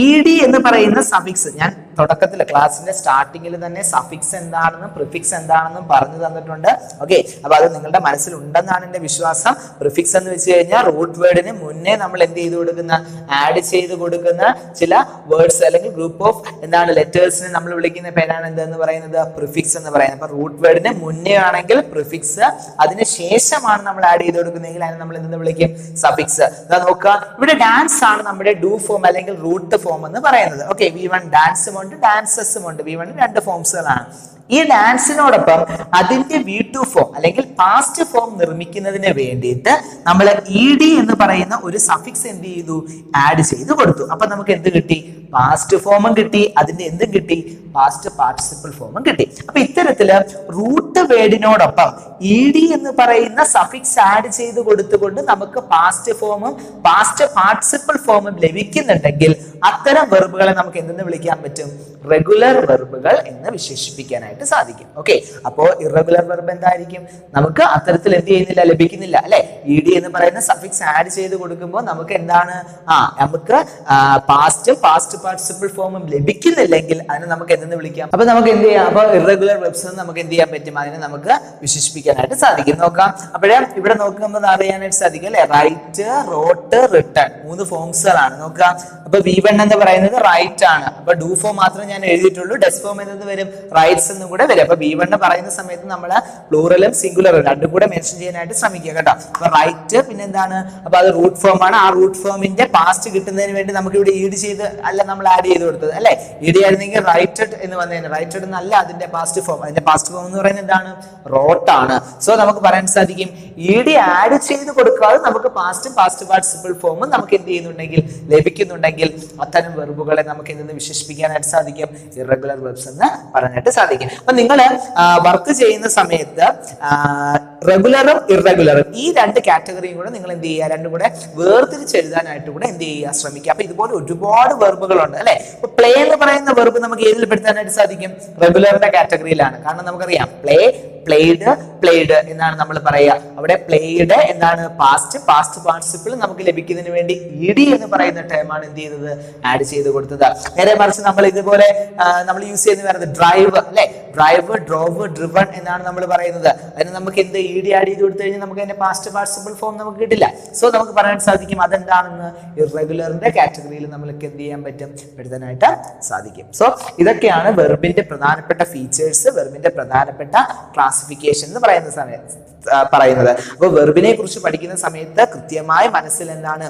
ED എന്ന് പറയുന്ന സഫിക്സ്, ഞാൻ തുടക്കത്തിൽ ക്ലാസ്സിന്റെ സ്റ്റാർട്ടിങ്ങിൽ തന്നെ സഫിക്സ് എന്താണെന്നും പ്രിഫിക്സ് എന്താണെന്നും പറഞ്ഞു തന്നിട്ടുണ്ട്. ഓക്കെ, അപ്പൊ അത് നിങ്ങളുടെ മനസ്സിലുണ്ടെന്നാണ് എന്റെ വിശ്വാസം. പ്രിഫിക്സ് എന്ന് വെച്ച് കഴിഞ്ഞാൽ റൂട്ട് വേർഡിന് മുന്നേ നമ്മൾ എന്ത് ചെയ്ത് കൊടുക്കുന്ന, ആഡ് ചെയ്ത് കൊടുക്കുന്ന ചില വേർഡ്സ് അല്ലെങ്കിൽ ഗ്രൂപ്പ് ഓഫ് എന്താണ് ലെറ്റേഴ്സിനെ നമ്മൾ വിളിക്കുന്ന പേരാണ് എന്തെന്ന് പറയുന്നത്, പ്രിഫിക്സ് എന്ന് പറയുന്നത്. അപ്പൊ റൂട്ട് വേർഡിന് മുന്നേ ആണെങ്കിൽ പ്രിഫിക്സ്, അതിന് ശേഷമാണ് നമ്മൾ ആഡ് ചെയ്ത് കൊടുക്കുന്നതെങ്കിൽ അതിനെ നമ്മൾ എന്തെന്ന് വിളിക്കും, സഫിക്സ്. നോക്കുക, ഇവിടെ ഡാൻസ് ആണ് നമ്മുടെ ഡു ഫോം അല്ലെങ്കിൽ റൂട്ട് ഫോം എന്ന് പറയുന്നത്. ഓക്കെ, V1 ഡാൻസും ഉണ്ട്, ഡാൻസസും ഉണ്ട്. V1 2 ഫോംസുകളാണ്. ഈ ഡാൻസിനോടൊപ്പം അതിന്റെ V2 ഫോം അല്ലെങ്കിൽ പാസ്റ്റ് ഫോം നിർമ്മിക്കുന്നതിന് വേണ്ടിയിട്ട് നമ്മൾ ED എന്ന് പറയുന്ന ഒരു സഫിക്സ് എന്ത് ചെയ്തു, ആഡ് ചെയ്ത് കൊടുത്തു. അപ്പൊ നമുക്ക് എന്ത് കിട്ടി, പാസ്റ്റ് ഫോമും കിട്ടി, അതിന്റെ എന്തും കിട്ടി, പാസ്റ്റ് പാർട്ടിസിപ്പിൾ ഫോമും കിട്ടി. അപ്പൊ ഇത്തരത്തില് റൂട്ട് വേർഡിനോടൊപ്പം ED എന്ന് പറയുന്ന സഫിക്സ് ആഡ് ചെയ്ത് കൊടുത്തുകൊണ്ട് നമുക്ക് പാസ്റ്റ് ഫോമും പാസ്റ്റ് പാർട്ടിസിപ്പിൾ ഫോമും ലഭിക്കുന്നുണ്ടെങ്കിൽ അത്തരം വെർബുകളെ നമുക്ക് എന്തെന്ന് വിളിക്കാൻ പറ്റും, റെഗുലർ വെർബുകൾ എന്ന് വിശേഷിപ്പിക്കാനായിട്ട് സാധിക്കും. ഓക്കെ, അപ്പോ ഇറഗുലർ വെർബ് എന്തായിരിക്കും, നമുക്ക് അത്തരത്തിൽ എന്ത് ചെയ്യുന്നില്ല, ലഭിക്കുന്നില്ല അല്ലെ. ED എന്ന് പറയുന്ന സഫിക്സ് ആഡ് ചെയ്ത് കൊടുക്കുമ്പോൾ നമുക്ക് എന്താണ്, നമുക്ക് പാസ്റ്റും പാസ്റ്റ് പാർട്ടിസിപ്പിൾ ഫോമും ലഭിക്കുന്നില്ലെങ്കിൽ അതിനെ നമുക്ക് എന്തെന്ന് വിളിക്കാം. അപ്പൊ നമുക്ക് എന്ത് ചെയ്യാം, അപ്പൊ ഇറഗുലർ വെർബ്സ് നമുക്ക് എന്ത് ചെയ്യാൻ പറ്റും, അതിനെ നമുക്ക് വിശേഷിപ്പിക്കാനായിട്ട് സാധിക്കും. നോക്കാം, അപ്പോഴേ ഇവിടെ നോക്കുമ്പോൾ അറിയാനായിട്ട് സാധിക്കും അല്ലെ, റൈറ്റ്, റോട്ട്, റിട്ടേൺ 3 ഫോംസുകളാണ്. നോക്കാം, അപ്പൊ V1 എന്ന് പറയുന്നത് റൈറ്റ് ആണ്. അപ്പൊ ഡു ഫോം മാത്രം ഞാൻ എഴുതിയിട്ടുള്ളൂ, ഡസ് ഫോം എന്നത് വരും, റൈറ്റ്സ് എന്നും കൂടെ വരും. അപ്പൊ V1 പറയുന്ന സമയത്ത് നമ്മൾ പ്ലൂറലും സിംഗുലറും രണ്ടും കൂടെ മെൻഷൻ ചെയ്യാനായിട്ട് ശ്രമിക്കുക കേട്ടോ. അപ്പൊ റൈറ്റ് പിന്നെ എന്താണ്, അപ്പൊ അത് റൂട്ട് ഫോം ആണ്. ആ റൂട്ട് ഫോമിന്റെ പാസ്റ്റ് കിട്ടുന്നതിന് വേണ്ടി നമുക്ക് ഇവിടെ ED ചെയ്ത് അല്ല നമ്മൾ ആഡ് ചെയ്ത് കൊടുത്തത് അല്ലെ. ED ആയിരുന്നെങ്കിൽ റൈറ്റഡ് എന്ന് വന്നേനെ, റൈറ്റഡ് എന്നല്ല അതിന്റെ പാസ്റ്റ് ഫോം. അതിന്റെ പാസ്റ്റ് ഫോം എന്ന് പറയുന്നത് എന്താണ്, റോട്ട് ആണ്. സോ നമുക്ക് പറയാൻ സാധിക്കും ED ആഡ് ചെയ്ത് കൊടുക്കാതെ നമുക്ക് പാസ്റ്റും പാസ്റ്റ് പാർട്ടിസിപ്പിൾ ഫോമും നമുക്ക് എന്ത് ചെയ്യുന്നുണ്ടെങ്കിൽ ലഭിക്കുന്നുണ്ടെങ്കിൽ അത്തരം വെർബുകളെ നമുക്ക് എന്തെന്ന് വിശേഷിപ്പിക്കാനായിട്ട് സാധിക്കും, ഇറഗുലർ വെർബ്സ് എന്ന് പറയാനായിട്ട് സാധിക്കും. അപ്പൊ നിങ്ങൾ വർക്ക് ചെയ്യുന്ന സമയത്ത് റെഗുലറും ഇറഗുലറും ഈ 2 കാറ്റഗറിയും കൂടെ നിങ്ങൾ എന്ത് ചെയ്യുക, രണ്ടും കൂടെ വേർതിരിച്ചെഴുതാനായിട്ട് കൂടെ എന്ത് ചെയ്യുക, ശ്രമിക്കുക. അപ്പൊ ഇതുപോലെ ഒരുപാട് വെർബുകളുണ്ട് അല്ലെ. ഇപ്പൊ പ്ലേ എന്ന് പറയുന്ന വെർബ് നമുക്ക് ഏതിൽ പെടുത്താനായിട്ട് സാധിക്കും, റെഗുലറിന്റെ കാറ്റഗറിയിലാണ്. കാരണം നമുക്കറിയാം പ്ലേ, പ്ലേഡ്, പ്ലേഡ് എന്നാണ് നമ്മൾ പറയുക. അവിടെ പ്ലേഡ് എന്താണ്, പാസ്റ്റ് പാർട്ടിസിപ്പിൾ നമുക്ക് ലഭിക്കുന്നതിന് വേണ്ടി ED എന്ന് പറയുന്ന ടേമാണ് എന്ത് ചെയ്തത്, ആഡ് ചെയ്ത് കൊടുത്തത്. നേരെ മറിച്ച് നമ്മൾ ഇതുപോലെ നമ്മൾ യൂസ് ചെയ്യുന്ന പറയുന്നത് ഡ്രൈവ് അല്ലെ, ഡ്രൈവ്, ഡ്രോവ്, ഡ്രിവൺ എന്നാണ് നമ്മൾ പറയുന്നത്. അതിന് നമുക്ക് എന്ത് ED ആഡ് ചെയ്ത് കൊടുത്തു കഴിഞ്ഞാൽ നമുക്ക് അതിന്റെ പാസ്റ്റ് പാർട്ടിസിപ്പിൾ ഫോം നമുക്ക് കിട്ടില്ല. സോ നമുക്ക് പറയാൻ സാധിക്കും അതെന്താണെന്ന്, ഇറഗുലറിന്റെ കാറ്റഗറിയിൽ നമ്മൾക്ക് എന്ത് ചെയ്യാൻ പറ്റും, പെടുത്താനായിട്ട് സാധിക്കും. സോ ഇതൊക്കെയാണ് വെർബിന്റെ പ്രധാനപ്പെട്ട ഫീച്ചേഴ്സ്, വെർബിന്റെ പ്രധാനപ്പെട്ട ക്ലാസിഫിക്കേഷൻ എന്ന് പറയുന്നത്. അപ്പൊ വെർബിനെ കുറിച്ച് പഠിക്കുന്ന സമയത്ത് കൃത്യമായി മനസ്സിൽ എന്താണ്,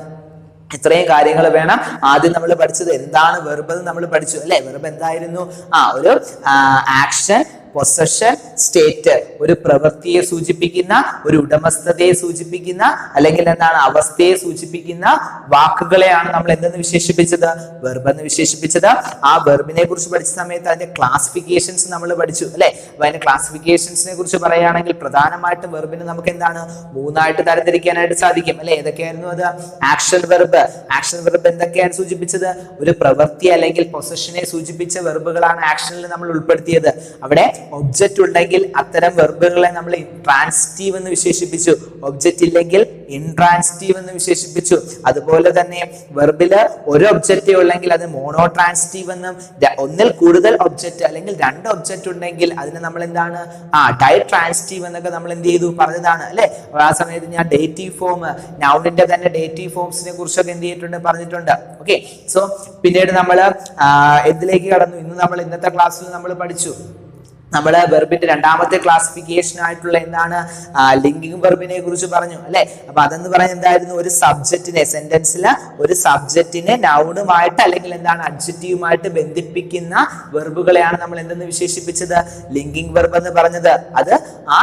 ഇത്രയും കാര്യങ്ങൾ വേണം. ആദ്യം നമ്മൾ പഠിച്ചത് എന്താണ് വെർബ് നമ്മൾ പഠിച്ചു അല്ലെ. വെർബ് എന്തായിരുന്നു, ഒരു ആക്ഷൻ, പൊസഷൻ, സ്റ്റേറ്റ്, ഒരു പ്രവൃത്തിയെ സൂചിപ്പിക്കുന്ന, ഒരു ഉടമസ്ഥതയെ സൂചിപ്പിക്കുന്ന, അല്ലെങ്കിൽ എന്താണ് അവസ്ഥയെ സൂചിപ്പിക്കുന്ന വാക്കുകളെയാണ് നമ്മൾ എന്തെന്ന് വിശേഷിപ്പിച്ചത്, വെർബ് എന്ന് വിശേഷിപ്പിച്ചത്. ആ വെർബിനെ കുറിച്ച് പഠിച്ച സമയത്ത് അതിന്റെ ക്ലാസിഫിക്കേഷൻസ് നമ്മൾ പഠിച്ചു അല്ലെ. അപ്പൊ അതിന്റെ ക്ലാസിഫിക്കേഷൻസിനെ കുറിച്ച് പറയുകയാണെങ്കിൽ പ്രധാനമായിട്ടും വെർബിനെ നമുക്ക് എന്താണ് 3 തരംതിരിക്കാനായിട്ട് സാധിക്കും അല്ലെ. ഏതൊക്കെയായിരുന്നു അത്, ആക്ഷൻ വെർബ്. ആക്ഷൻ വെർബ് എന്തൊക്കെയാണ് സൂചിപ്പിച്ചത്, ഒരു പ്രവൃത്തി അല്ലെങ്കിൽ പൊസഷനെ സൂചിപ്പിച്ച വെർബുകളാണ് ആക്ഷനിൽ നമ്മൾ ഉൾപ്പെടുത്തിയത്. അവിടെ ഒബ്ജക്റ്റ് ഉണ്ടെങ്കിൽ അത്തരം വെർബുകളെ നമ്മൾ ട്രാൻസിറ്റീവ് എന്ന് വിശേഷിപ്പിച്ചു, ഒബ്ജക്റ്റ് ഇല്ലെങ്കിൽ ഇൻട്രാൻസിറ്റീവ് എന്ന് വിശേഷിപ്പിച്ചു. അതുപോലെ തന്നെ വെർബില് ഒരു ഒബ്ജക്റ്റേ ഉള്ളെങ്കിൽ അത് മോണോ ട്രാൻസിറ്റീവ് എന്നും, ഒന്നിൽ കൂടുതൽ ഒബ്ജക്റ്റ് അല്ലെങ്കിൽ 2 ഒബ്ജക്റ്റ് ഉണ്ടെങ്കിൽ അതിന് നമ്മൾ എന്താണ്, ഡൈ ട്രാൻസിറ്റീവ് എന്നൊക്കെ നമ്മൾ എന്ത് ചെയ്തു പറഞ്ഞതാണ് അല്ലെ. ആ സമയത്ത് ഞാൻ ഡേറ്റീവ് ഫോം, നൗണിന്റെ തന്നെ ഡേറ്റീവ് ഫോംസിനെ കുറിച്ചൊക്കെ എന്ത് ചെയ്തിട്ടുണ്ട്, പറഞ്ഞിട്ടുണ്ട്. ഓക്കെ, സോ പിന്നീട് നമ്മൾ എന്തിലേക്ക് കടന്നു, ഇന്നത്തെ ക്ലാസ്സിൽ നമ്മൾ പഠിച്ചു, നമ്മള് വെർബിന്റെ 2ാമത്തെ ക്ലാസിഫിക്കേഷൻ ആയിട്ടുള്ള എന്താണ്, ലിങ്കിങ് വെർബിനെ കുറിച്ച് പറഞ്ഞു അല്ലെ. അപ്പൊ അതെന്ന് പറയുന്നത് എന്തായിരുന്നു, ഒരു സബ്ജക്റ്റിനെ, സെന്റൻസില് ഒരു സബ്ജക്റ്റിനെ നൗണുമായിട്ട് അല്ലെങ്കിൽ എന്താണ് അഡ്ജക്റ്റീവുമായിട്ട് ബന്ധിപ്പിക്കുന്ന വെർബുകളെയാണ് നമ്മൾ എന്തെന്ന് വിശേഷിപ്പിച്ചത്, ലിങ്കിങ് വെർബ് എന്ന് പറഞ്ഞത്. അത് ആ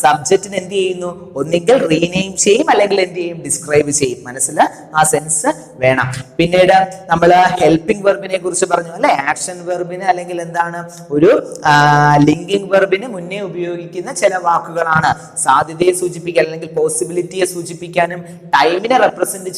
സബ്ജക്റ്റിന് എന്ത് ചെയ്യുന്നു, ഒന്നുകിൽ റീനെയിം ചെയ്യും അല്ലെങ്കിൽ എന്ത് ചെയ്യും, ഡിസ്ക്രൈബ് ചെയ്യും. മനസ്സിൽ ആ സെൻസ് വേണം. പിന്നീട് നമ്മൾ ഹെൽപ്പിംഗ് വെർബിനെ കുറിച്ച് പറഞ്ഞു അല്ലെ. ആക്ഷൻ വെർബിന് അല്ലെങ്കിൽ എന്താണ് ഒരു ലിങ്കിങ് വെർബിന് മുന്നേ ഉപയോഗിക്കുന്ന ചില വാക്കുകളാണ്. സാധ്യതയെ സൂചിപ്പിക്കാൻ അല്ലെങ്കിൽ പോസിബിലിറ്റിയെ സൂചിപ്പിക്കാനും ടൈമിനെ റെപ്രസെന്റ്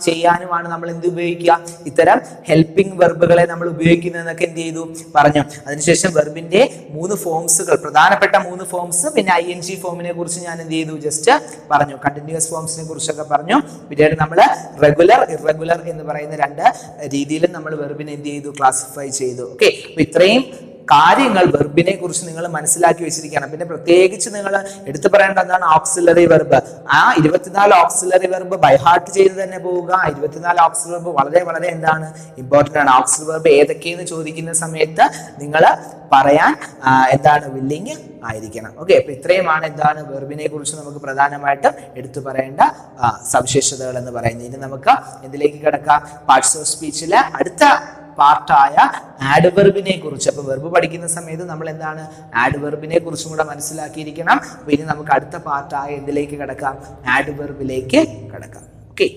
ചെയ്യാനുമാണ് നമ്മൾ എന്ത് ഉപയോഗിക്കുക, ഇത്തരം ഹെൽപ്പിംഗ് വെർബുകളെ നമ്മൾ ഉപയോഗിക്കുന്നതെന്നൊക്കെ എന്ത് ചെയ്തു പറഞ്ഞു. അതിനുശേഷം വെർബിന്റെ 3 ഫോംസുകൾ, പ്രധാനപ്പെട്ട 3 ഫോംസ്, പിന്നെ ING ഫോമിനെ കുറിച്ച് ഞാൻ എന്ത് ചെയ്തു, ജസ്റ്റ് പറഞ്ഞു. കണ്ടിന്യൂസ് ഫോംസിനെ കുറിച്ചൊക്കെ പറഞ്ഞു. പിന്നീട് നമ്മൾ റെഗുലർ, ഇറഗുലർ എന്ന് പറയുന്ന 2 രീതിയിലും നമ്മൾ വെർബിനെ എന്ത് ചെയ്തു, ക്ലാസിഫൈ ചെയ്തു. ഓക്കെ, അപ്പൊ ഇത്രയും കാര്യങ്ങൾ വെർബിനെ കുറിച്ച് നിങ്ങൾ മനസ്സിലാക്കി വെച്ചിരിക്കണം. പിന്നെ പ്രത്യേകിച്ച് നിങ്ങൾ എടുത്തു പറയേണ്ട എന്താണ്, ഓക്സിലറി വെർബ്. ആ 24 ഓക്സിലറി വെർബ് ബൈഹാർട്ട് ചെയ്ത് തന്നെ പോവുക. 24 ഓക്സിലറി വെർബ് വളരെ വളരെ എന്താണ്, ഇമ്പോർട്ടന്റ് ആണ്. ഓക്സിലറി വെർബ് ഏതൊക്കെയെന്ന് ചോദിക്കുന്ന സമയത്ത് നിങ്ങൾ പറയാൻ എന്താണ്, വില്ലിങ് ആയിരിക്കണം. ഓക്കെ, അപ്പൊ ഇത്രയുമാണ് എന്താണ് വെർബിനെ കുറിച്ച് നമുക്ക് പ്രധാനമായിട്ടും എടുത്തു പറയേണ്ട സവിശേഷതകൾ എന്ന് പറയുന്നത്. ഇനി നമുക്ക് എന്തിലേക്ക് കിടക്കാം, പാർട്സ് ഓഫ് സ്പീച്ചിലെ അടുത്ത പാർട്ടായ ആഡ്വെർബിനെ കുറിച്ച്. അപ്പൊ വെർബ് പഠിക്കുന്ന സമയത്ത് നമ്മൾ എന്താണ് ആഡ്വെർബിനെ കുറിച്ചും കൂടെ മനസ്സിലാക്കിയിരിക്കണം. അപ്പൊ ഇനി നമുക്ക് അടുത്ത പാർട്ടായ എന്തിലേക്ക് കിടക്കാം? ആഡ്വെർബിലേക്ക് കിടക്കാം. ഓക്കെ.